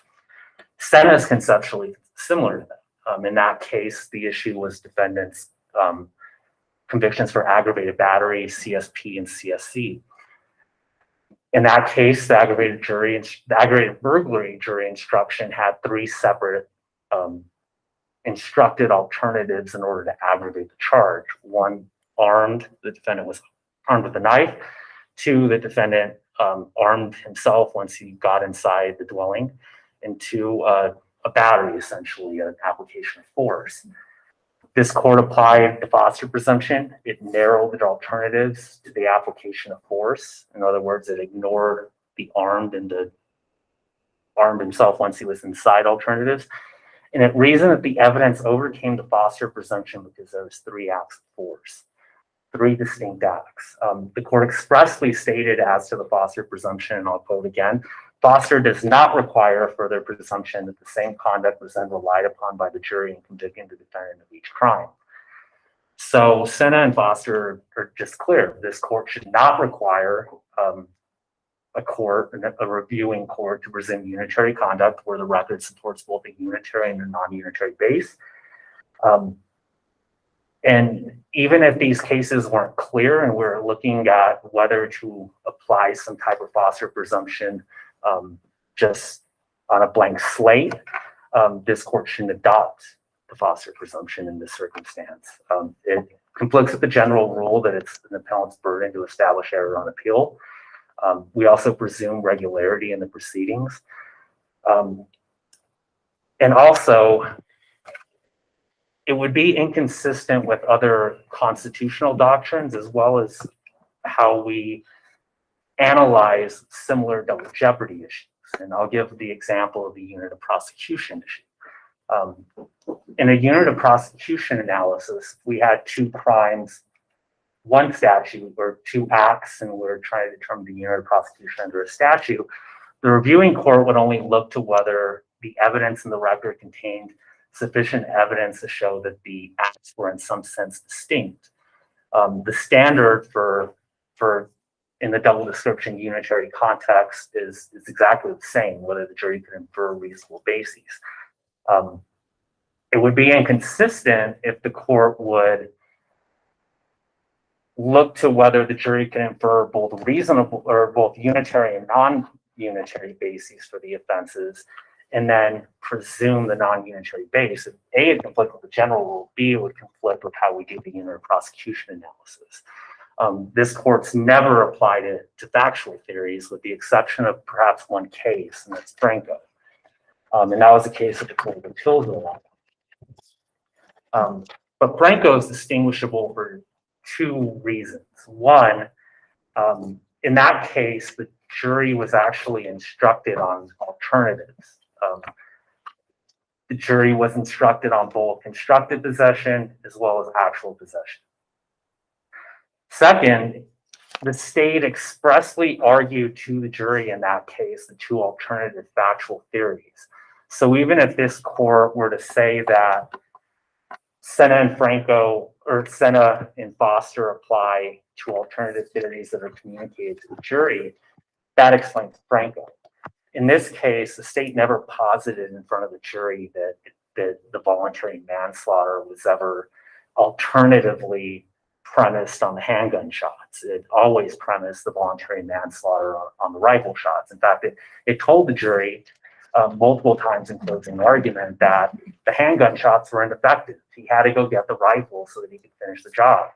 [SPEAKER 8] Senna is conceptually similar to that. In that case, the issue was defendants' convictions for aggravated battery, CSP, and CSC. In that case, the aggravated burglary jury instruction had 3 separate instructed alternatives in order to aggravate the charge. One, armed, the defendant was armed with a knife. Two, the defendant armed himself once he got inside the dwelling. And two, a battery, essentially, an application of force. This court applied the Foster presumption. It narrowed the alternatives to the application of force. In other words, it ignored the armed and the armed himself once he was inside alternatives. And it reasoned that the evidence overcame the Foster presumption because there was 3 acts of force, 3 distinct acts. The court expressly stated as to the Foster presumption, and I'll quote again, Foster does not require a further presumption that the same conduct was then relied upon by the jury in convicting the defendant of each crime. So Senna and Foster are just clear. This court should not require a reviewing court to presume unitary conduct where the record supports both a unitary and a non-unitary base. And even if these cases weren't clear and we're looking at whether to apply some type of Foster presumption just on a blank slate, this court shouldn't adopt the Foster presumption in this circumstance. It conflicts with the general rule that it's an appellant's burden to establish error on appeal. We also presume regularity in the proceedings. And also, it would be inconsistent with other constitutional doctrines as well as how we analyze similar double jeopardy issues. And I'll give the example of the unit of prosecution issue. In a unit of prosecution analysis, we had 2 crimes, 1 statute or 2 acts, and we're trying to determine the unit of prosecution under a statute. The reviewing court would only look to whether the evidence in the record contained sufficient evidence to show that the acts were in some sense distinct. The standard for in the double description unitary context is exactly the same, whether the jury could infer reasonable bases. It would be inconsistent if the court would look to whether the jury can infer both reasonable or both unitary and non-unitary bases for the offenses, and then presume the non-unitary base. If A, it conflicts with the general rule, B, it would conflict with how we do the unit of prosecution analysis. This court's never applied it to factual theories with the exception of perhaps 1 case, and that's Franco. And that was the case of the Court of Appeals. But Franco is distinguishable for 2 reasons. One, in that case, the jury was actually instructed on alternatives. The jury was instructed on both constructive possession as well as actual possession. Second, the state expressly argued to the jury in that case the 2 alternative factual theories. So even if this court were to say that Senna and Franco or Senna and Foster apply to alternative theories that are communicated to the jury, that explains Franco. In this case, the state never posited in front of the jury that the voluntary manslaughter was ever alternatively premised on the handgun shots. It always premised the voluntary manslaughter on the rifle shots. In fact, it told the jury multiple times in closing argument that the handgun shots were ineffective. He had to go get the rifle so that he could finish the job.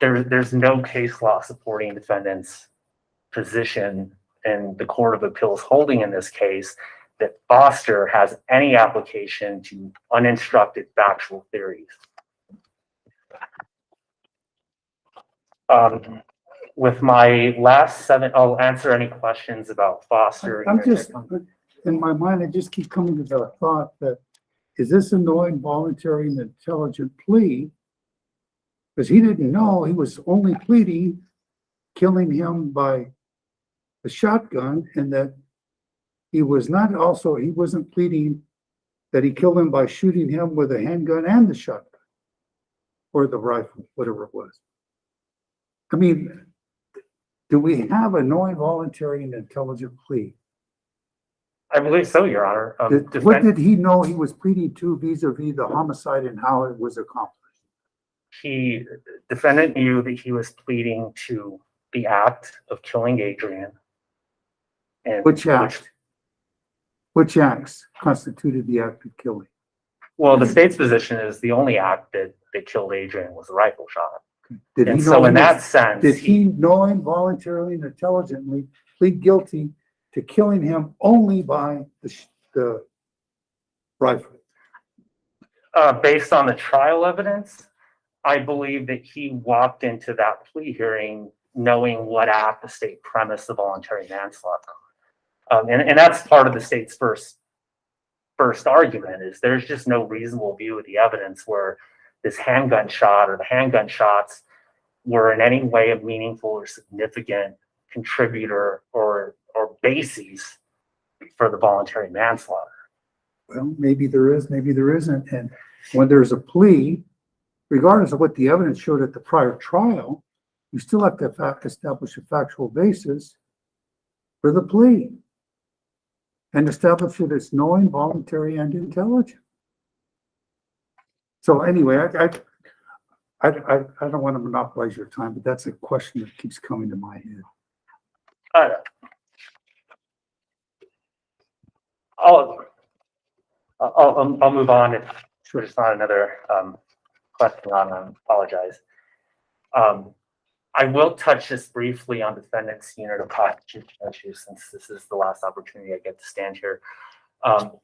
[SPEAKER 8] There's no case law supporting defendant's position in the Court of Appeals holding in this case that Foster has any application to uninstructed factual theories. With my last 7, I'll answer any questions about Foster.
[SPEAKER 7] I'm just, in my mind, I just keep coming to the thought that, is this a knowing, voluntary, and intelligent plea? Because he didn't know, he was only pleading killing him by the shotgun, and that he was not also, he wasn't pleading that he killed him by shooting him with a handgun and the shotgun, or the rifle, whatever it was. I mean, do we have a knowing, voluntary, and intelligent plea?
[SPEAKER 8] I believe so, Your Honor.
[SPEAKER 7] What did he know he was pleading to vis-a-vis the homicide and how it was accomplished?
[SPEAKER 8] Defendant knew that he was pleading to the act of killing Adrian. And
[SPEAKER 7] Which act? Which acts constituted the act of killing?
[SPEAKER 8] Well, the state's position is the only act that killed Adrian was a rifle shot.
[SPEAKER 7] Did he
[SPEAKER 8] And
[SPEAKER 7] know
[SPEAKER 8] so in
[SPEAKER 7] he
[SPEAKER 8] that
[SPEAKER 7] was-
[SPEAKER 8] sense,
[SPEAKER 7] Did he knowing, voluntarily, and intelligently plead guilty to killing him only by the rifle?
[SPEAKER 8] based on the trial evidence, I believe that he walked into that plea hearing knowing what act the state premised the voluntary manslaughter on. And that's part of the state's first argument is there's just no reasonable view of the evidence where this handgun shot or the handgun shots were in any way a meaningful or significant contributor or basis for the voluntary manslaughter.
[SPEAKER 7] Well, maybe there is, maybe there isn't. And when there's a plea, regardless of what the evidence showed at the prior trial, you still have to establish a factual basis for the plea and establish that it's knowing, voluntary, and intelligent. So anyway, I don't want to monopolize your time, but that's a question that keeps coming to my head.
[SPEAKER 8] I'll move on if there's not another question on. I apologize. I will touch just briefly on defendant's unit of prosecution issue since this is the last opportunity I get to stand here.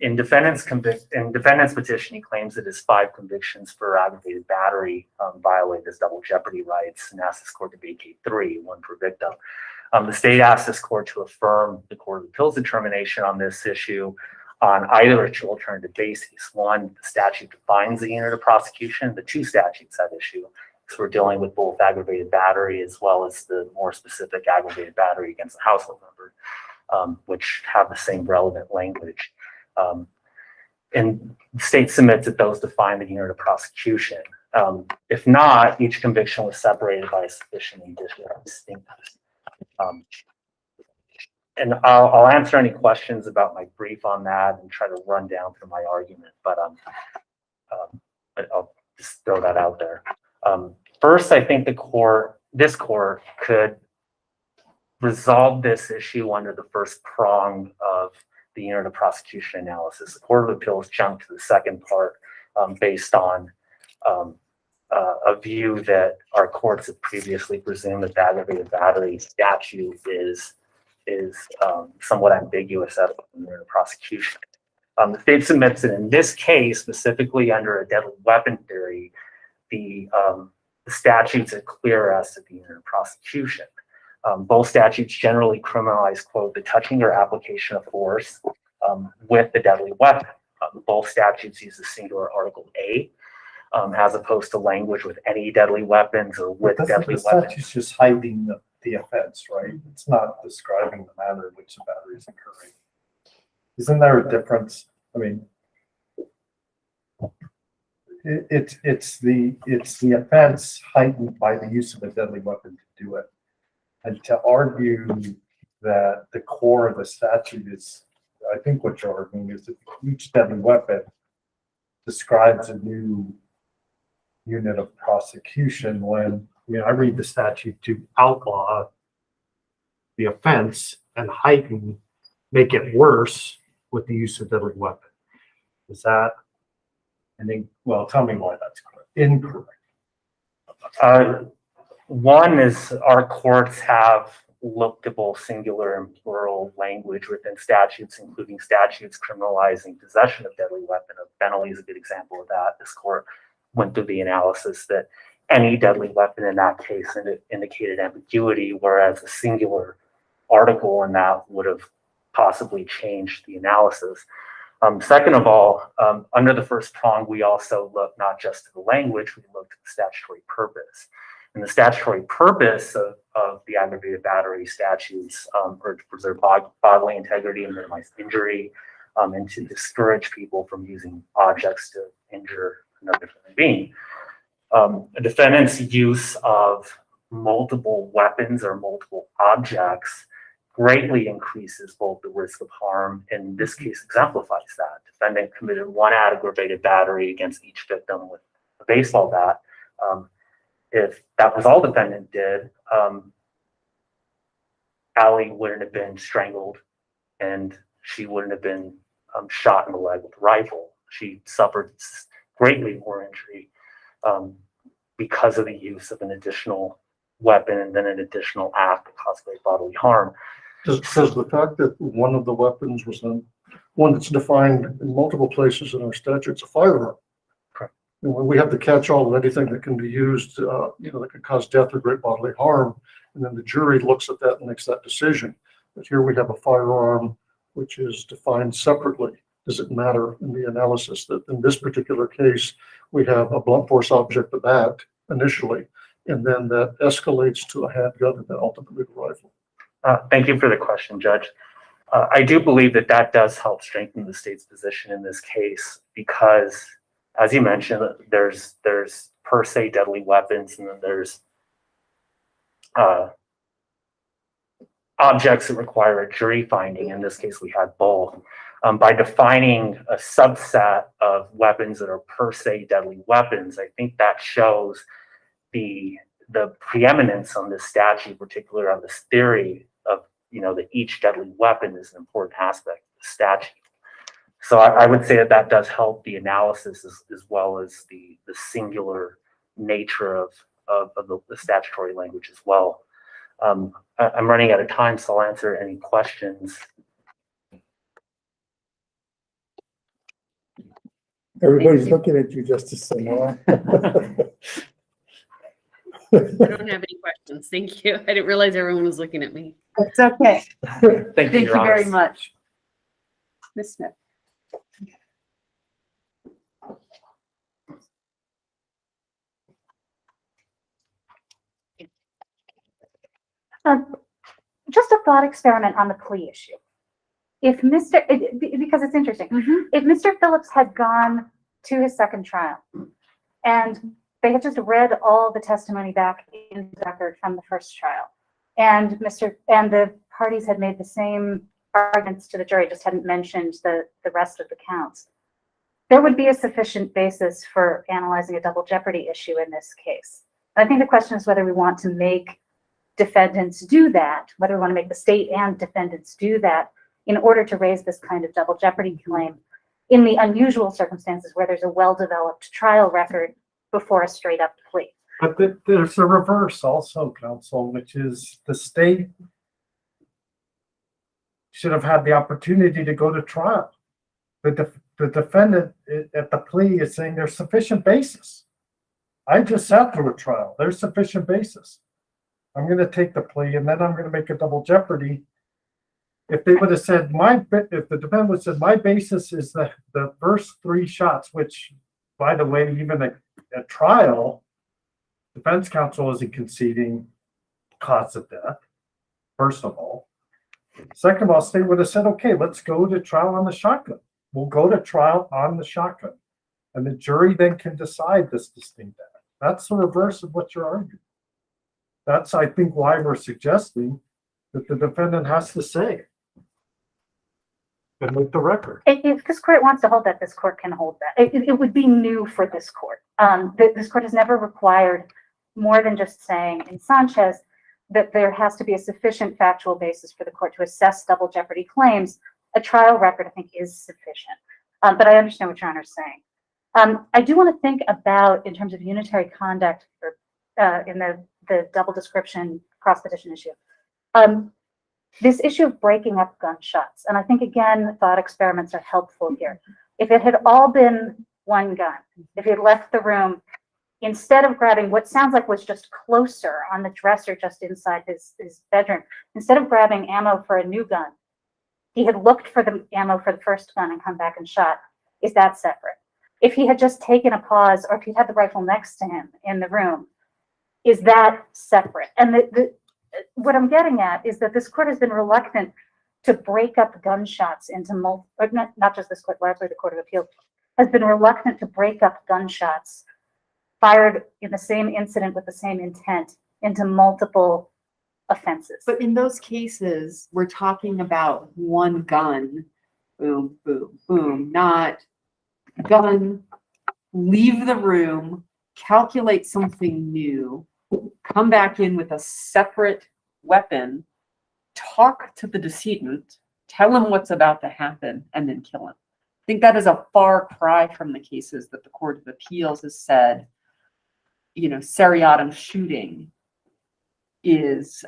[SPEAKER 8] In defendant's petition, he claims that his 5 convictions for aggravated battery violate his double jeopardy rights and asks this court to vacate 3, 1 per victim. The state asked this court to affirm the Court of Appeals determination on this issue on either of 2 alternative bases. 1, the statute defines the unit of prosecution, the 2 statutes at issue. So we're dealing with both aggravated battery as well as the more specific aggravated battery against a household member, which have the same relevant language. And the state submits that those define the unit of prosecution. If not, each conviction was separated by a sufficiently distinct. And I'll answer any questions about my brief on that and try to run down through my argument, but I'll just throw that out there. First, I think this court could resolve this issue under the first prong of the unit of prosecution analysis. The Court of Appeals jumped to the second part based on a view that our courts have previously presumed that the aggravated battery statute is somewhat ambiguous as a unit of prosecution. The state submits that in this case, specifically under a deadly weapon theory, the statutes are clear as to the unit of prosecution. Both statutes generally criminalize, quote, the touching or application of force with the deadly weapon. Both statutes use the singular article A, as opposed to language with any deadly weapons or with deadly
[SPEAKER 5] The
[SPEAKER 8] weapons.
[SPEAKER 5] statute's just hiding the offense, right? It's not describing the manner in which the battery is occurring. Isn't there a difference? I mean, it's the offense heightened by the use of a deadly weapon to do it. And to argue that the core of the statute is, I think what you're arguing is that each deadly weapon describes a new unit of prosecution when, I mean, I read the statute to outlaw the offense and heighten, make it worse with the use of deadly weapon. Is that, I think, well, tell me why that's correct. Incorrect.
[SPEAKER 8] One is our courts have looked at both singular and plural language within statutes, including statutes criminalizing possession of deadly weapon. Bentley is a good example of that. This court went through the analysis that any deadly weapon in that case indicated ambiguity, whereas a singular article in that would have possibly changed the analysis. Second of all, under the first prong, we also look not just at the language, we looked at the statutory purpose. And the statutory purpose of the aggravated battery statutes are to preserve bodily integrity and minimize injury, and to discourage people from using objects to injure another human being. A defendant's use of multiple weapons or multiple objects greatly increases both the risk of harm, and in this case exemplifies that. Defendant committed 1 aggravated battery against each victim with a baseball bat. If that was all defendant did, Allie wouldn't have been strangled and she wouldn't have been shot in the leg with a rifle. She suffered greatly more injury because of the use of an additional weapon and then an additional act that caused great bodily harm.
[SPEAKER 6] Does the fact that one of the weapons was one that's defined in multiple places in our statutes, a firearm?
[SPEAKER 8] Correct.
[SPEAKER 6] And when we have the catch-all of anything that can be used, that could cause death or great bodily harm, and then the jury looks at that and makes that decision. But here we have a firearm which is defined separately. Does it matter in the analysis that in this particular case, we have a blunt force object, the bat, initially, and then that escalates to a handgun and then ultimately the rifle?
[SPEAKER 8] Thank you for the question, Judge. I do believe that that does help strengthen the state's position in this case because, as you mentioned, there's per se deadly weapons, and then there's objects that require a jury finding. In this case, we had both. By defining a subset of weapons that are per se deadly weapons, I think that shows the preeminence on this statute, particularly on this theory of, that each deadly weapon is an important aspect of the statute. So I would say that does help the analysis as well as the singular nature of the statutory language as well. I'm running out of time, so I'll answer any questions.
[SPEAKER 7] Everybody's looking at you, Justice Samora.
[SPEAKER 3] I don't have any questions. Thank you. I didn't realize everyone was looking at me.
[SPEAKER 2] It's okay.
[SPEAKER 8] Thank you,
[SPEAKER 2] Thank
[SPEAKER 8] Your
[SPEAKER 2] you very
[SPEAKER 8] Honors.
[SPEAKER 2] much. Ms. Smith.
[SPEAKER 4] Just a thought experiment on the plea issue. If because it's interesting, if Mr. Phillips had gone to his second trial and they had just read all the testimony back in the record from the first trial, and the parties had made the same arguments to the jury, just hadn't mentioned the rest of the counts, there would be a sufficient basis for analyzing a double jeopardy issue in this case. And I think the question is whether we want to make defendants do that, whether we want to make the state and defendants do that in order to raise this kind of double jeopardy claim in the unusual circumstances where there's a well-developed trial record before a straight-up plea.
[SPEAKER 5] But there's a reverse also, counsel, which is the state should have had the opportunity to go to trial. The defendant at the plea is saying there's sufficient basis. I just sat through a trial. There's sufficient basis. I'm going to take the plea and then I'm going to make a double jeopardy. If they would have said if the defendant would have said my basis is the first 3 shots, which, by the way, even at trial, defense counsel isn't conceding cause of death, first of all. Second of all, state would have said, okay, let's go to trial on the shotgun. We'll go to trial on the shotgun. And the jury then can decide this distinct act. That's the reverse of what you're arguing. That's, I think, why we're suggesting that the defendant has to say and with the record.
[SPEAKER 4] If this court wants to hold that, this court can hold that. It would be new for this court. This court has never required more than just saying in Sanchez that there has to be a sufficient factual basis for the court to assess double jeopardy claims. A trial record, I think, is sufficient. But I understand what Your Honor is saying. I do want to think about, in terms of unitary conduct in the double description cross-petition issue, this issue of breaking up gunshots. And I think, again, thought experiments are helpful here. If it had all been one gun, if he had left the room, instead of grabbing what sounds like was just closer on the dresser just inside his bedroom, instead of grabbing ammo for a new gun, he had looked for the ammo for the first gun and come back and shot. Is that separate? If he had just taken a pause, or if he had the rifle next to him in the room, is that separate? And what I'm getting at is that this court has been reluctant to break up gunshots into not just this court, largely the Court of Appeals, has been reluctant to break up gunshots fired in the same incident with the same intent into multiple offenses.
[SPEAKER 9] But in those cases, we're talking about one gun, boom, boom, boom, not gun, leave the room, calculate something new, come back in with a separate weapon, talk to the decedent, tell him what's about to happen, and then kill him.
[SPEAKER 2] think that is a far cry from the cases that the Court of Appeals has said, you know, seriatim shooting is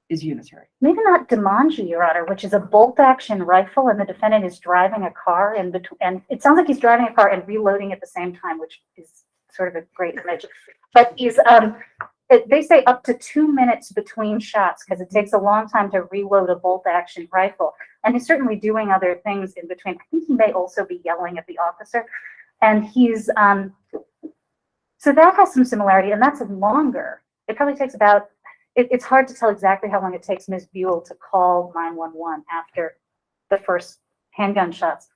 [SPEAKER 2] unitary.
[SPEAKER 4] Maybe not Demanji, Your Honor, which is a bolt-action rifle, and the defendant is driving a car in between, and it sounds like he's driving a car and reloading at the same time, which is sort of a great image. But he's, they say up to 2 minutes between shots, because it takes a long time to reload a bolt-action rifle. And he's certainly doing other things in between. I think he may also be yelling at the officer. And he's, so that has some similarity, and that's longer. It probably takes about, it's hard to tell exactly how long it takes Ms. Buell to call 911 after the first handgun shots.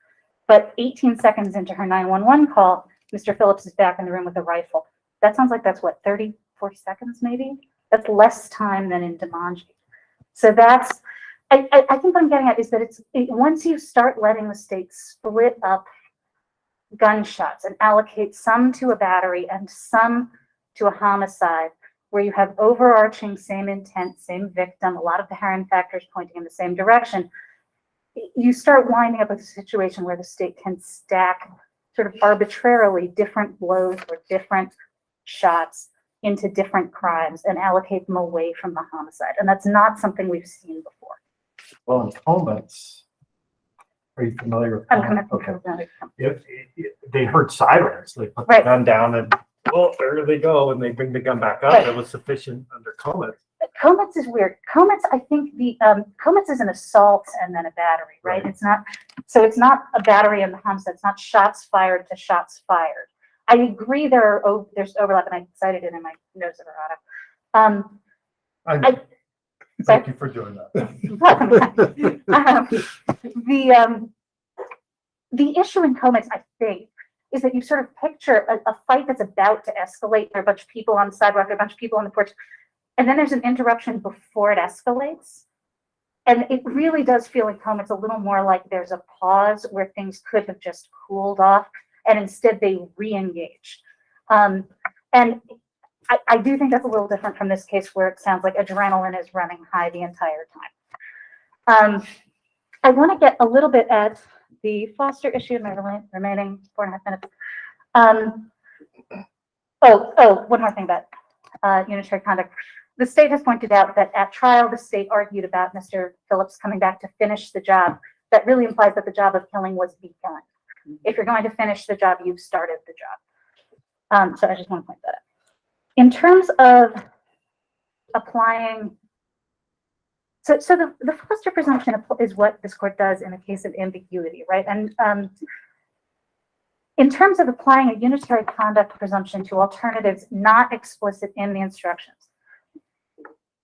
[SPEAKER 4] But 18 seconds into her 911 call, Mr. Phillips is back in the room with a rifle. That sounds like that's what, 30, 40 seconds maybe? That's less time than in Demanji. So that's, I think what I'm getting at is that once you start letting the state split up gunshots and allocate some to a battery and some to a homicide, where you have overarching same intent, same victim, a lot of the Heron factors pointing in the same direction, you start winding up with a situation where the state can stack sort of arbitrarily different blows or different shots into different crimes and allocate them away from the homicide. And that's not something we've seen before.
[SPEAKER 5] Well, in Comets, are you familiar with
[SPEAKER 4] I'm
[SPEAKER 5] Comets?
[SPEAKER 4] coming from
[SPEAKER 5] Okay.
[SPEAKER 4] another.
[SPEAKER 5] They heard sirens. They put the
[SPEAKER 4] Right.
[SPEAKER 5] gun down and, well, there they go, and they bring the gun back up.
[SPEAKER 4] Right.
[SPEAKER 5] It was sufficient under Comets.
[SPEAKER 4] Comets is weird. Comets, I think the Comets is an assault and then a battery, right?
[SPEAKER 5] Right.
[SPEAKER 4] It's not, so it's not a battery and the homicide. It's not shots fired to shots fired. I agree there's overlap, and I cited it in my notes of errata.
[SPEAKER 5] Thank you for doing that.
[SPEAKER 4] The issue in Comets, I think, is that you sort of picture a fight that's about to escalate. There are a bunch of people on the sidewalk, there are a bunch of people on the porch, and then there's an interruption before it escalates. And it really does feel in Comets a little more like there's a pause where things could have just cooled off, and instead they re-engage. And I do think that's a little different from this case where it sounds like adrenaline is running high the entire time. I want to get a little bit at the Foster issue in my remaining 4.5 minutes. One more thing about unitary conduct. The state has pointed out that at trial, the state argued about Mr. Phillips coming back to finish the job. That really implies that the job of killing was begun. If you're going to finish the job, you've started the job. So I just want to point that out. In terms of applying, so the Foster presumption is what this court does in a case of ambiguity, right? And in terms of applying a unitary conduct presumption to alternatives not explicit in the instructions,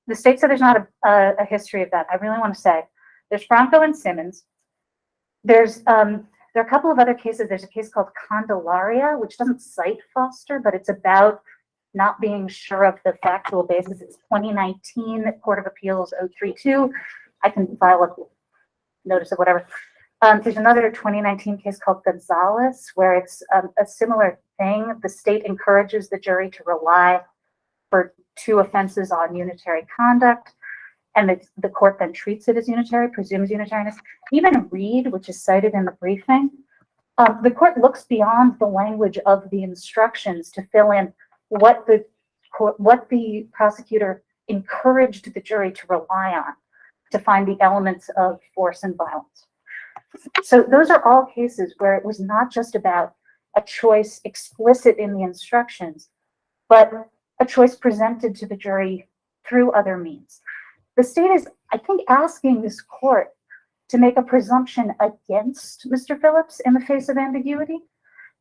[SPEAKER 4] the state said there's not a history of that. I really want to say there's Franco and Simmons. There are a couple of other cases. There's a case called Condelaria, which doesn't cite Foster, but it's about not being sure of the factual basis. It's 2019 Court of Appeals 032. I can file a notice of whatever. There's another 2019 case called Gonzalez, where it's a similar thing. The state encourages the jury to rely for 2 offenses on unitary conduct, and the court then treats it as unitary, presumes unitariness. Even Reed, which is cited in the briefing, the court looks beyond the language of the instructions to fill in what the prosecutor encouraged the jury to rely on to find the elements of force and violence. So those are all cases where it was not just about a choice explicit in the instructions, but a choice presented to the jury through other means. The state is, I think, asking this court to make a presumption against Mr. Phillips in the face of ambiguity.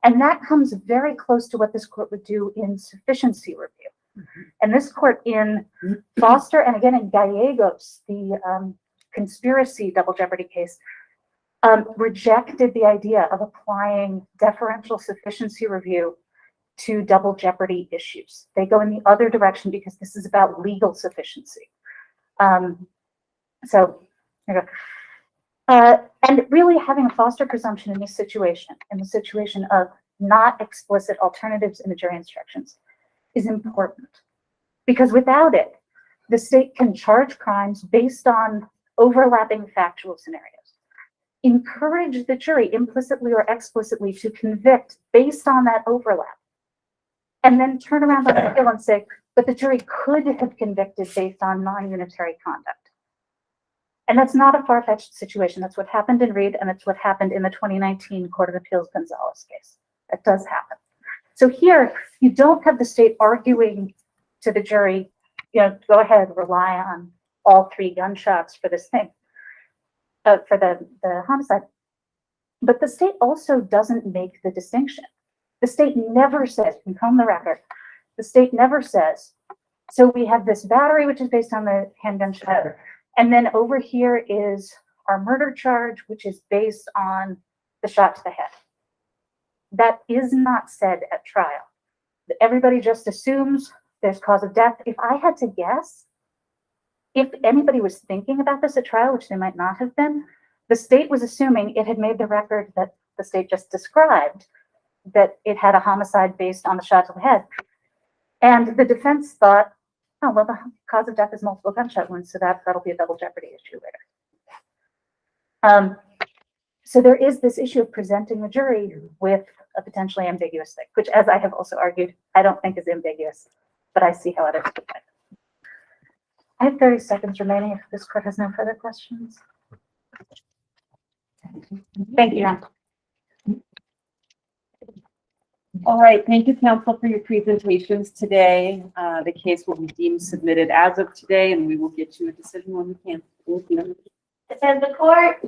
[SPEAKER 4] And that comes very close to what this court would do in sufficiency review. And this court in Foster, and again in Gallegos, the conspiracy double jeopardy case, rejected the idea of applying deferential sufficiency review to double jeopardy issues. They go in the other direction because this is about legal sufficiency. So there you go. And really having a Foster presumption in this situation, in the situation of not explicit alternatives in the jury instructions, is important. Because without it, the state can charge crimes based on overlapping factual scenarios. encourage the jury implicitly or explicitly to convict based on that overlap. And then turn around on appeal and say, but the jury could have convicted based on non-unitary conduct. And that's not a far-fetched situation. That's what happened in Reed, and it's what happened in the 2019 Court of Appeals Gonzalez case. That does happen. So here, you don't have the state arguing to the jury, go ahead, rely on all 3 gunshots for this thing, for the homicide. But the state also doesn't make the distinction. The state never says, you can comb the record, the state never says, so we have this battery, which is based on the handgun shot, and then over here is our murder charge, which is based on the shot to the head. That is not said at trial. Everybody just assumes there's cause of death. If I had to guess, if anybody was thinking about this at trial, which they might not have been, the state was assuming it had made the record that the state just described, that it had a homicide based on the shot to the head. And the defense thought, oh, well, the cause of death is multiple gunshot wounds, so that'll be a double jeopardy issue later. So there is this issue of presenting the jury with a potentially ambiguous thing, which, as I have also argued, I don't think is ambiguous, but I see how others do it. I have 30 seconds remaining if this court has no further questions. Thank you.
[SPEAKER 2] All right, thank you, counsel, for your presentations today. The case will be deemed submitted as of today, and we will get you a decision when we can. Thank you.
[SPEAKER 1] Attend the court.